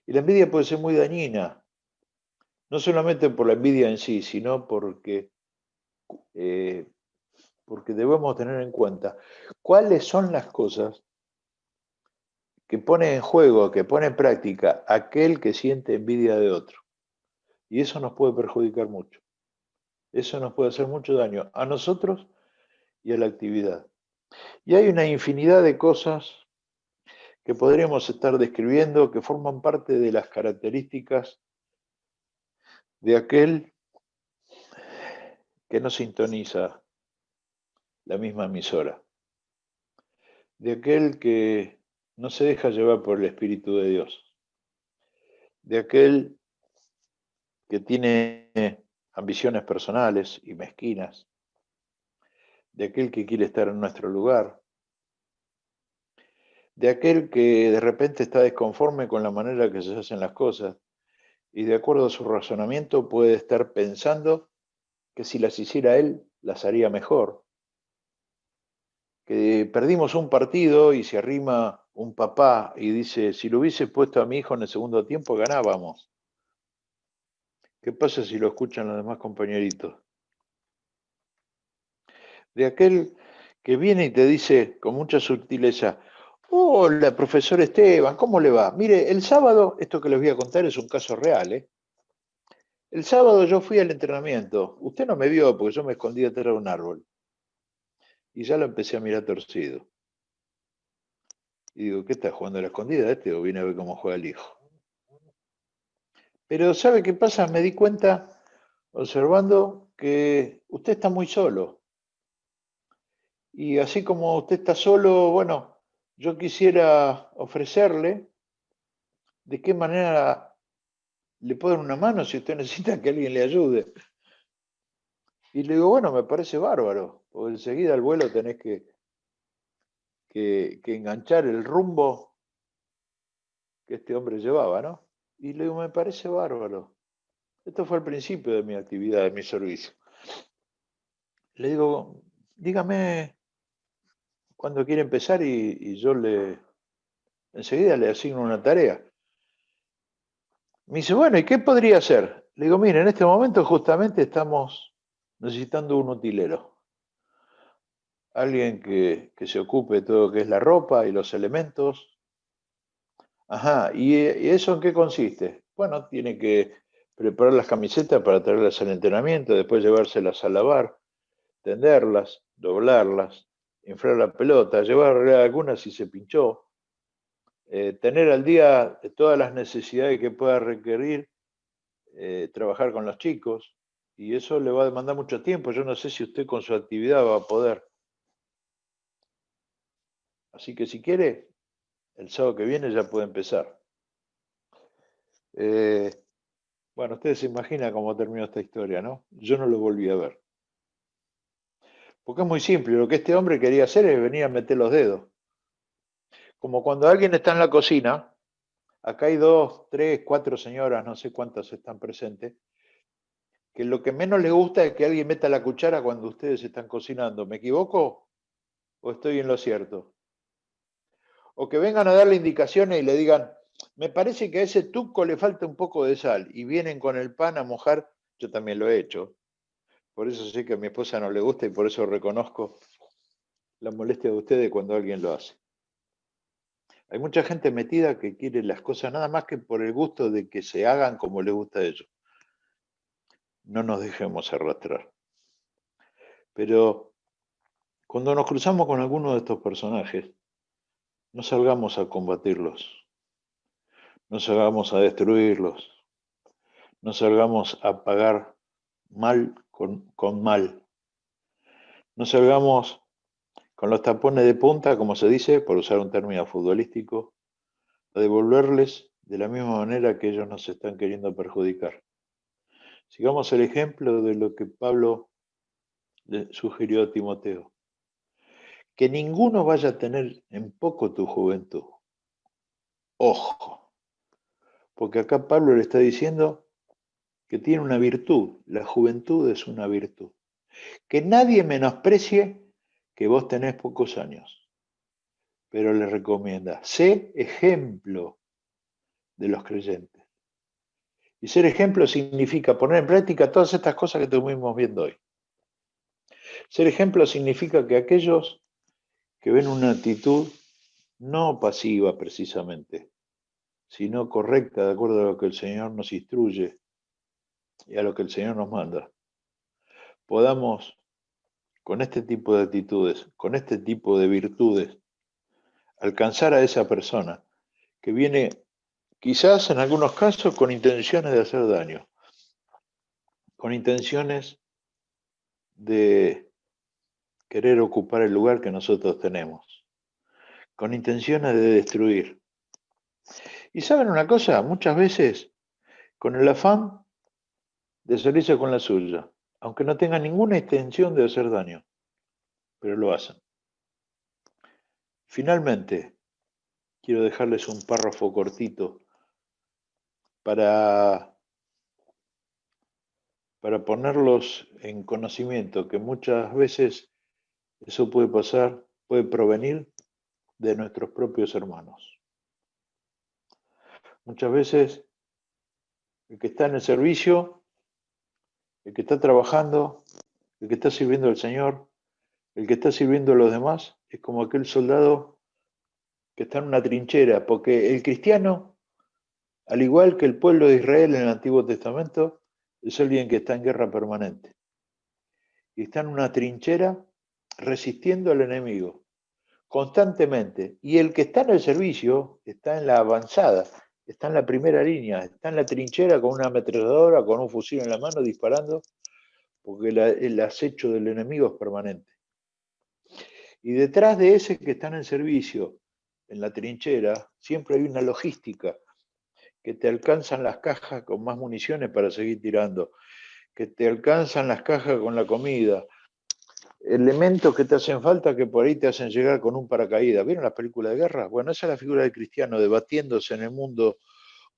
Y la envidia puede ser muy dañina, no solamente por la envidia en sí, sino porque debemos tener en cuenta cuáles son las cosas que pone en juego, que pone en práctica aquel que siente envidia de otro. Y eso nos puede perjudicar mucho. Eso nos puede hacer mucho daño a nosotros y a la actividad. Y hay una infinidad de cosas que podríamos estar describiendo que forman parte de las características de aquel que no sintoniza la misma emisora, de aquel que no se deja llevar por el Espíritu de Dios, de aquel que tiene ambiciones personales y mezquinas, de aquel que quiere estar en nuestro lugar, de aquel que de repente está desconforme con la manera que se hacen las cosas y de acuerdo a su razonamiento puede estar pensando que si las hiciera él, las haría mejor, que perdimos un partido y se arrima un papá y dice, si lo hubiese puesto a mi hijo en el segundo tiempo, ganábamos. ¿Qué pasa si lo escuchan los demás compañeritos? De aquel que viene y te dice con mucha sutileza, hola, profesor Esteban, ¿cómo le va? Mire, el sábado, esto que les voy a contar es un caso real, ¿eh? El sábado yo fui al entrenamiento. Usted no me vio porque yo me escondí detrás de un árbol. Y ya lo empecé a mirar torcido. Y digo, ¿qué está jugando a la escondida este o viene a ver cómo juega el hijo? Pero ¿sabe qué pasa? Me di cuenta observando que usted está muy solo. Y así como usted está solo, bueno, yo quisiera ofrecerle de qué manera le puedo dar una mano si usted necesita que alguien le ayude. Y le digo, bueno, me parece bárbaro, porque enseguida al vuelo tenés que enganchar el rumbo que este hombre llevaba, ¿no? Y le digo, me parece bárbaro. Esto fue al principio de mi actividad, de mi servicio. Le digo, dígame cuándo quiere empezar y yo enseguida le asigno una tarea. Me dice, bueno, ¿y qué podría hacer? Le digo, mire, en este momento justamente estamos necesitando un utilero. Alguien que se ocupe de todo lo que es la ropa y los elementos. Ajá, ¿y eso en qué consiste? Bueno, tiene que preparar las camisetas para traerlas al entrenamiento, después llevárselas a lavar, tenderlas, doblarlas, inflar la pelota, llevarle algunas si se pinchó, tener al día todas las necesidades que pueda requerir trabajar con los chicos, y eso le va a demandar mucho tiempo. Yo no sé si usted con su actividad va a poder Así que si quiere, el sábado que viene ya puede empezar. Bueno, ustedes se imaginan cómo terminó esta historia, ¿no? Yo no lo volví a ver. Porque es muy simple, lo que este hombre quería hacer es venir a meter los dedos. Como cuando alguien está en la cocina, acá hay 2, 3, 4 señoras, no sé cuántas están presentes, que lo que menos les gusta es que alguien meta la cuchara cuando ustedes están cocinando. ¿Me equivoco o estoy en lo cierto? O que vengan a darle indicaciones y le digan, me parece que a ese tuco le falta un poco de sal, y vienen con el pan a mojar. Yo también lo he hecho. Por eso sé que a mi esposa no le gusta y por eso reconozco la molestia de ustedes cuando alguien lo hace. Hay mucha gente metida que quiere las cosas nada más que por el gusto de que se hagan como les gusta a ellos. No nos dejemos arrastrar. Pero cuando nos cruzamos con alguno de estos personajes, no salgamos a combatirlos, no salgamos a destruirlos, no salgamos a pagar mal con mal, no salgamos con los tapones de punta, como se dice, por usar un término futbolístico, a devolverles de la misma manera que ellos nos están queriendo perjudicar. Sigamos el ejemplo de lo que Pablo le sugirió a Timoteo. Que ninguno vaya a tener en poco tu juventud. Ojo, porque acá Pablo le está diciendo que tiene una virtud. La juventud es una virtud. Que nadie menosprecie que vos tenés pocos años, pero le recomienda, sé ejemplo de los creyentes. Y ser ejemplo significa poner en práctica todas estas cosas que estuvimos viendo hoy. Ser ejemplo significa que aquellos que ven una actitud no pasiva precisamente, sino correcta de acuerdo a lo que el Señor nos instruye y a lo que el Señor nos manda, podamos con este tipo de actitudes, con este tipo de virtudes, alcanzar a esa persona que viene quizás en algunos casos con intenciones de hacer daño, con intenciones de querer ocupar el lugar que nosotros tenemos, con intenciones de destruir. Y saben una cosa, muchas veces con el afán de salirse con la suya, aunque no tengan ninguna intención de hacer daño, pero lo hacen. Finalmente, quiero dejarles un párrafo cortito para ponerlos en conocimiento que muchas veces eso puede pasar, puede provenir de nuestros propios hermanos. Muchas veces el que está en el servicio, el que está trabajando, el que está sirviendo al Señor, el que está sirviendo a los demás, es como aquel soldado que está en una trinchera, porque el cristiano, al igual que el pueblo de Israel en el Antiguo Testamento, es alguien que está en guerra permanente. Y está en una trinchera resistiendo al enemigo constantemente. Y el que está en el servicio está en la avanzada, está en la primera línea, está en la trinchera con una ametralladora, con un fusil en la mano disparando, porque el acecho del enemigo es permanente. Y detrás de ese que está en el servicio, en la trinchera, siempre hay una logística, que te alcanzan las cajas con más municiones para seguir tirando, que te alcanzan las cajas con la comida, elementos que te hacen falta que por ahí te hacen llegar con un paracaídas. ¿Vieron las películas de guerra? Bueno, esa es la figura del cristiano debatiéndose en el mundo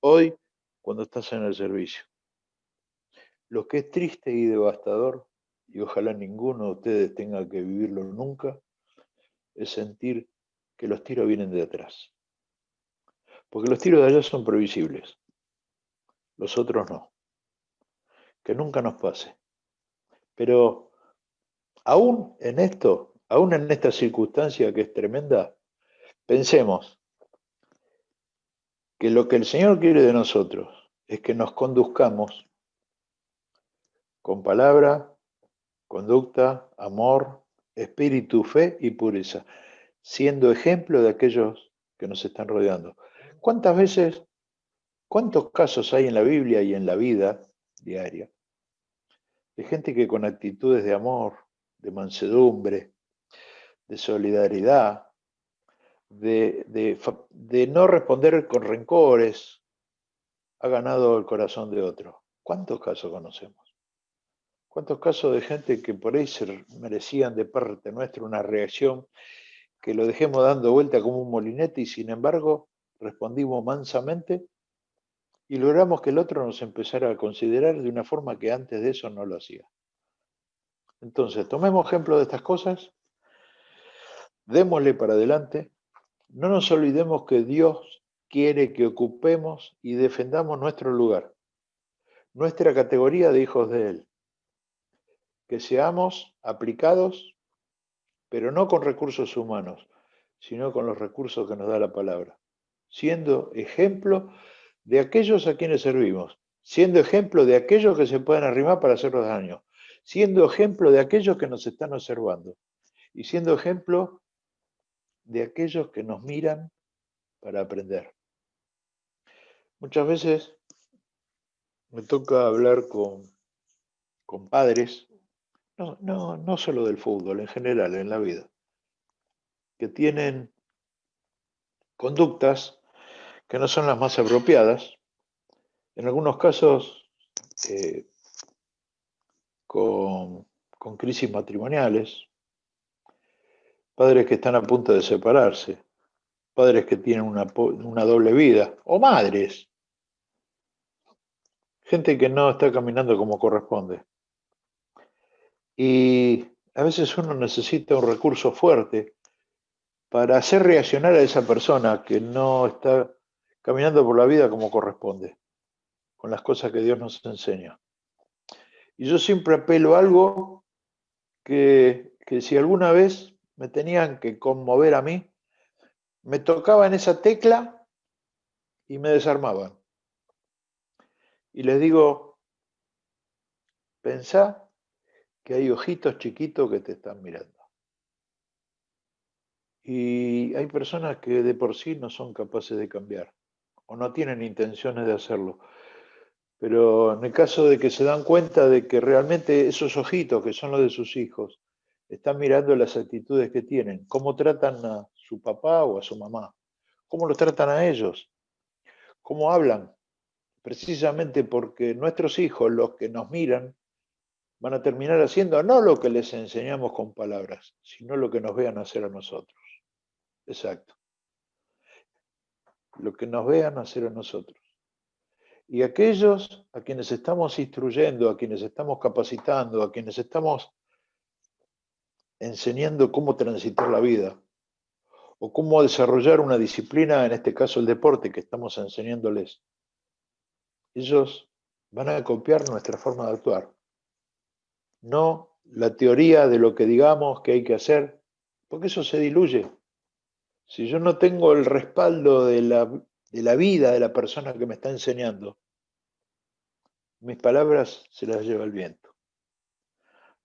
hoy cuando estás en el servicio. Lo que es triste y devastador, y ojalá ninguno de ustedes tenga que vivirlo nunca, es sentir que los tiros vienen de atrás. Porque los tiros de allá son previsibles, los otros no. Que nunca nos pase. Pero aún en esto, aún en esta circunstancia que es tremenda, pensemos que lo que el Señor quiere de nosotros es que nos conduzcamos con palabra, conducta, amor, espíritu, fe y pureza, siendo ejemplo de aquellos que nos están rodeando. ¿Cuántas veces, cuántos casos hay en la Biblia y en la vida diaria de gente que con actitudes de amor, de mansedumbre, de solidaridad, de no responder con rencores, ha ganado el corazón de otro. ¿Cuántos casos conocemos? ¿Cuántos casos de gente que por ahí se merecían de parte nuestra una reacción, que lo dejemos dando vuelta como un molinete y sin embargo respondimos mansamente y logramos que el otro nos empezara a considerar de una forma que antes de eso no lo hacía? Entonces, tomemos ejemplo de estas cosas, démosle para adelante, no nos olvidemos que Dios quiere que ocupemos y defendamos nuestro lugar, nuestra categoría de hijos de Él, que seamos aplicados, pero no con recursos humanos, sino con los recursos que nos da la palabra, siendo ejemplo de aquellos a quienes servimos, siendo ejemplo de aquellos que se pueden arrimar para hacernos daño, siendo ejemplo de aquellos que nos están observando y siendo ejemplo de aquellos que nos miran para aprender. Muchas veces me toca hablar con padres, no solo del fútbol, en general, en la vida, que tienen conductas que no son las más apropiadas, en algunos casos eh, con crisis matrimoniales, padres que están a punto de separarse, padres que tienen una doble vida, o madres, gente que no está caminando como corresponde. Y a veces uno necesita un recurso fuerte para hacer reaccionar a esa persona que no está caminando por la vida como corresponde, con las cosas que Dios nos enseña. Y yo siempre apelo a algo que si alguna vez me tenían que conmover a mí, me tocaban esa tecla y me desarmaban. Y les digo, pensá que hay ojitos chiquitos que te están mirando. Y hay personas que de por sí no son capaces de cambiar o no tienen intenciones de hacerlo. Pero en el caso de que se dan cuenta de que realmente esos ojitos, que son los de sus hijos, están mirando las actitudes que tienen, cómo tratan a su papá o a su mamá, cómo los tratan a ellos, cómo hablan, precisamente porque nuestros hijos, los que nos miran, van a terminar haciendo no lo que les enseñamos con palabras, sino lo que nos vean hacer a nosotros. Exacto. Lo que nos vean hacer a nosotros. Y aquellos a quienes estamos instruyendo, a quienes estamos capacitando, a quienes estamos enseñando cómo transitar la vida o cómo desarrollar una disciplina, en este caso el deporte que estamos enseñándoles, ellos van a copiar nuestra forma de actuar, no la teoría de lo que digamos que hay que hacer, porque eso se diluye. Si yo no tengo el respaldo de la vida de la persona que me está enseñando, mis palabras se las lleva el viento.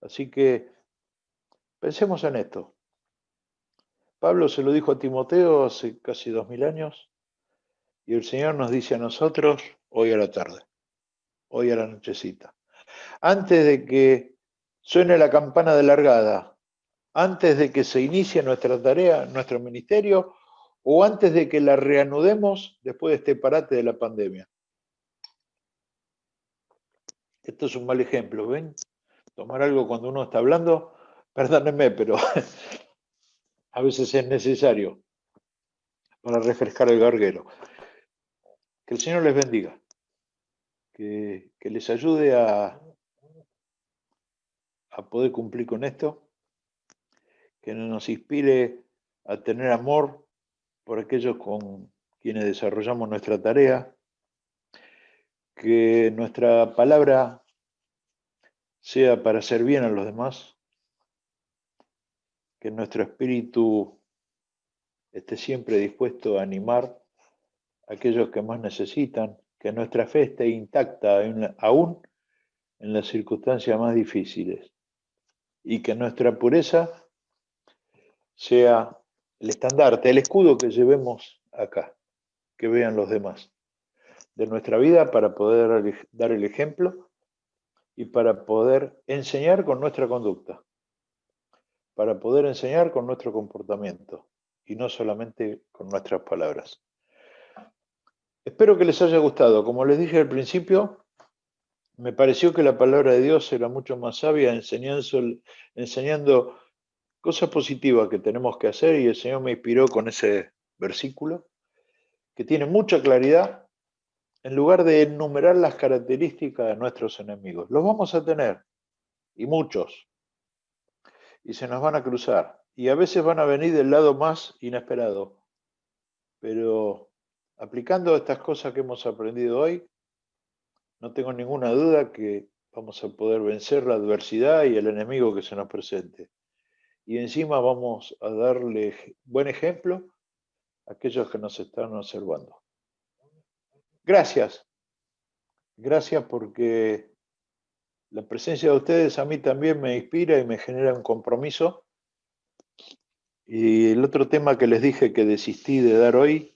Así que pensemos en esto. Pablo se lo dijo a Timoteo hace casi 2000 años y el Señor nos dice a nosotros hoy a la tarde, hoy a la nochecita. Antes de que suene la campana de largada, antes de que se inicie nuestra tarea, nuestro ministerio, o antes de que la reanudemos después de este parate de la pandemia. Esto es un mal ejemplo, ¿ven? Tomar algo cuando uno está hablando, perdónenme, pero a veces es necesario para refrescar el garguero. Que el Señor les bendiga, que les ayude a poder cumplir con esto, que nos inspire a tener amor por aquellos con quienes desarrollamos nuestra tarea, que nuestra palabra sea para hacer bien a los demás, que nuestro espíritu esté siempre dispuesto a animar a aquellos que más necesitan, que nuestra fe esté intacta aún en las circunstancias más difíciles y que nuestra pureza sea el estandarte, el escudo que llevemos acá, que vean los demás de nuestra vida para poder dar el ejemplo y para poder enseñar con nuestra conducta, para poder enseñar con nuestro comportamiento, y no solamente con nuestras palabras. Espero que les haya gustado. Como les dije al principio, me pareció que la palabra de Dios era mucho más sabia enseñando cosas positivas que tenemos que hacer, y el Señor me inspiró con ese versículo que tiene mucha claridad. En lugar de enumerar las características de nuestros enemigos, los vamos a tener, y muchos, y se nos van a cruzar, y a veces van a venir del lado más inesperado, pero aplicando estas cosas que hemos aprendido hoy, no tengo ninguna duda que vamos a poder vencer la adversidad y el enemigo que se nos presente. Y encima vamos a darle buen ejemplo a aquellos que nos están observando. Gracias. Gracias porque la presencia de ustedes a mí también me inspira y me genera un compromiso. Y el otro tema que les dije que desistí de dar hoy,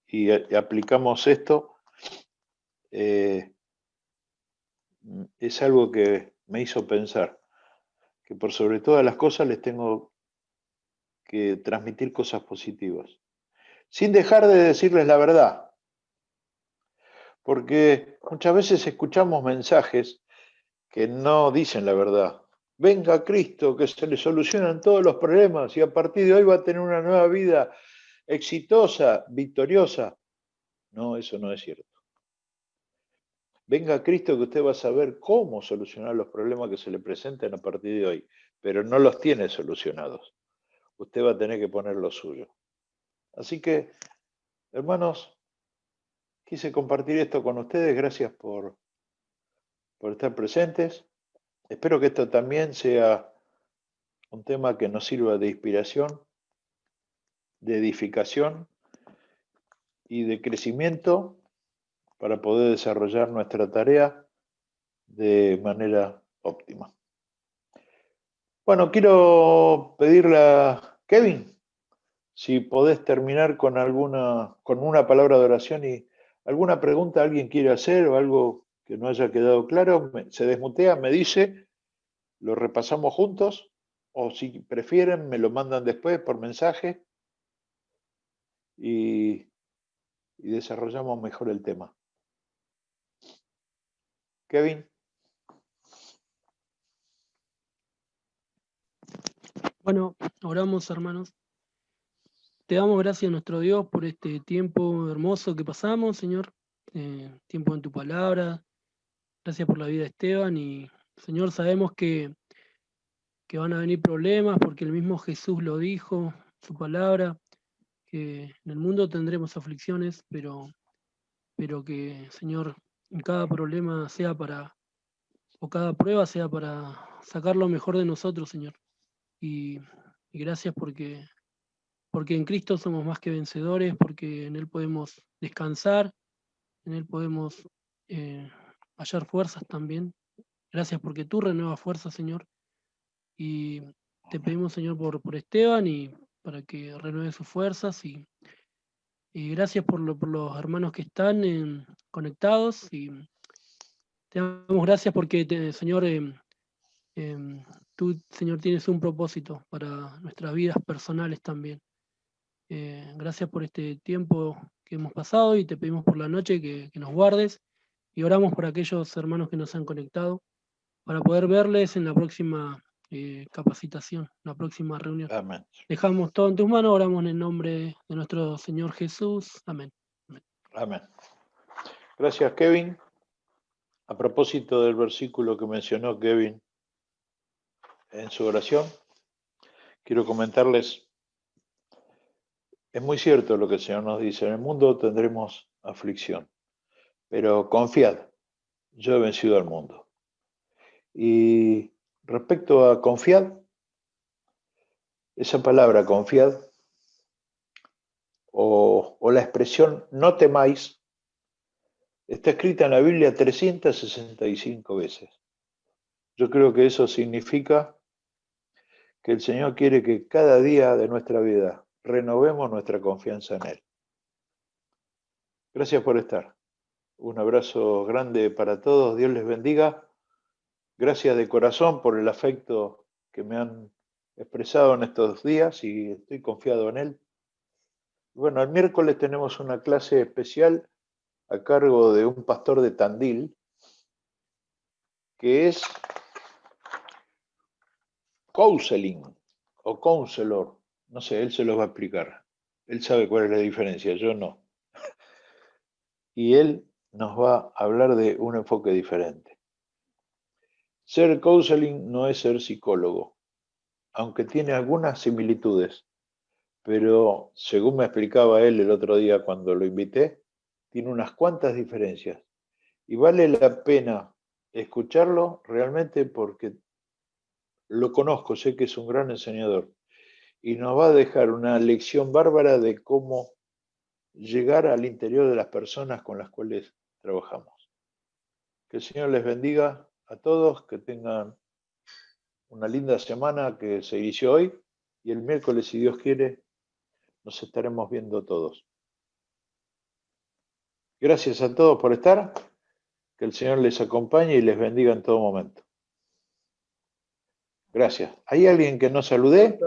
y aplicamos esto, es algo que me hizo pensar que por sobre todas las cosas les tengo que transmitir cosas positivas, sin dejar de decirles la verdad, porque muchas veces escuchamos mensajes que no dicen la verdad. Venga Cristo, que se le solucionan todos los problemas y a partir de hoy va a tener una nueva vida exitosa, victoriosa. No, eso no es cierto. Venga Cristo, que usted va a saber cómo solucionar los problemas que se le presenten a partir de hoy, pero no los tiene solucionados. Usted va a tener que poner lo suyo. Así que, hermanos, quise compartir esto con ustedes. Gracias por estar presentes. Espero que esto también sea un tema que nos sirva de inspiración, de edificación y de crecimiento para poder desarrollar nuestra tarea de manera óptima. Bueno, quiero pedirle a Kevin si podés terminar con una palabra de oración y alguna pregunta alguien quiere hacer o algo que no haya quedado claro, se desmutea, me dice, lo repasamos juntos, o si prefieren me lo mandan después por mensaje y desarrollamos mejor el tema. Kevin. Bueno, oramos, hermanos. Te damos gracias a nuestro Dios por este tiempo hermoso que pasamos, Señor. Tiempo en tu palabra. Gracias por la vida de Esteban. Y, Señor, sabemos que van a venir problemas porque el mismo Jesús lo dijo, su palabra, que en el mundo tendremos aflicciones, pero que, Señor, en cada problema o cada prueba sea para sacar lo mejor de nosotros, Señor. Y gracias porque en Cristo somos más que vencedores, porque en Él podemos descansar, en Él podemos hallar fuerzas también. Gracias porque tú renuevas fuerzas, Señor. Y te pedimos, Señor, por Esteban y para que renueve sus fuerzas. Y gracias por los hermanos que están conectados. Y te damos gracias porque, Señor, tú, Señor, tienes un propósito para nuestras vidas personales también. Gracias por este tiempo que hemos pasado y te pedimos por la noche que nos guardes y oramos por aquellos hermanos que nos han conectado para poder verles en la próxima capacitación, la próxima reunión. Amén. Dejamos todo en tus manos, oramos en el nombre de nuestro Señor Jesús. Amén. Amén. Amén. Gracias, Kevin. A propósito del versículo que mencionó Kevin en su oración, quiero comentarles. Es muy cierto lo que el Señor nos dice, en el mundo tendremos aflicción, pero confiad, yo he vencido al mundo. Y respecto a confiad, esa palabra confiad o la expresión no temáis está escrita en la Biblia 365 veces. Yo creo que eso significa que el Señor quiere que cada día de nuestra vida renovemos nuestra confianza en Él. Gracias por estar. Un abrazo grande para todos. Dios les bendiga. Gracias de corazón por el afecto que me han expresado en estos días y estoy confiado en él. Bueno, el miércoles tenemos una clase especial a cargo de un pastor de Tandil, que es counseling o counselor. No sé, él se los va a explicar. Él sabe cuál es la diferencia, yo no. Y él nos va a hablar de un enfoque diferente. Ser counseling no es ser psicólogo, aunque tiene algunas similitudes, pero según me explicaba él el otro día cuando lo invité, tiene unas cuantas diferencias. Y vale la pena escucharlo realmente porque lo conozco, sé que es un gran enseñador y nos va a dejar una lección bárbara de cómo llegar al interior de las personas con las cuales trabajamos. Que el Señor les bendiga a todos, que tengan una linda semana que se inició hoy y el miércoles, si Dios quiere, nos estaremos viendo todos. Gracias a todos por estar, que el Señor les acompañe y les bendiga en todo momento. Gracias. ¿Hay alguien que no saludé?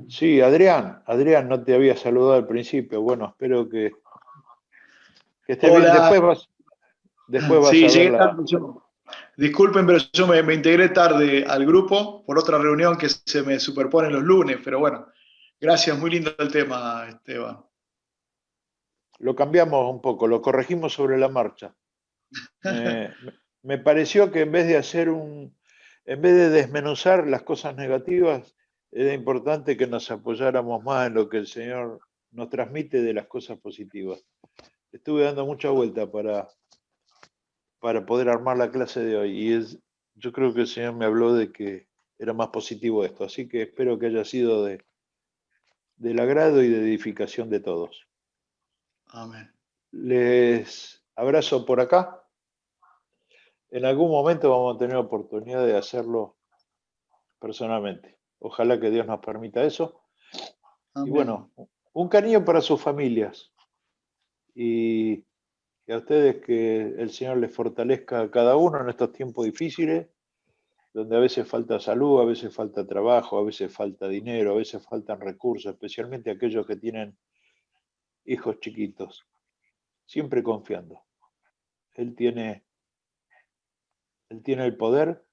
Sí, Adrián. Adrián, no te había saludado al principio. Bueno, espero que estés bien. Después vas Sí, a llegué ver tarde. Disculpen, pero yo me integré tarde al grupo por otra reunión que se me superpone los lunes, pero bueno, gracias, muy lindo el tema, Esteban. Lo cambiamos un poco, lo corregimos sobre la marcha. Me pareció que en vez de desmenuzar las cosas negativas, era importante que nos apoyáramos más en lo que el Señor nos transmite de las cosas positivas. Estuve dando mucha vuelta para poder armar la clase de hoy y yo creo que el Señor me habló de que era más positivo esto, así que espero que haya sido del agrado y de edificación de todos. Amén. Les abrazo por acá. En algún momento vamos a tener oportunidad de hacerlo personalmente. Ojalá que Dios nos permita eso. Amén. Y bueno, un cariño para sus familias. Y a ustedes que el Señor les fortalezca a cada uno en estos tiempos difíciles, donde a veces falta salud, a veces falta trabajo, a veces falta dinero, a veces faltan recursos, especialmente aquellos que tienen hijos chiquitos. Siempre confiando. Él tiene el poder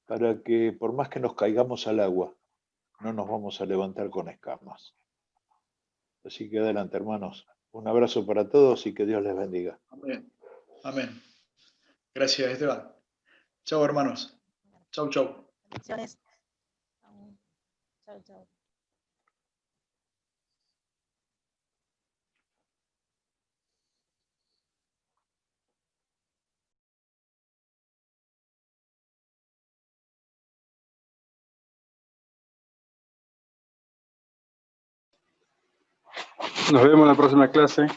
para que por más que nos caigamos al agua, no nos vamos a levantar con escamas. Así que adelante, hermanos. Un abrazo para todos y que Dios les bendiga. Amén. Amén. Gracias, Esteban. Chao, hermanos. Chau, chau. Bendiciones. Chau, chau. Nos vemos en la próxima clase.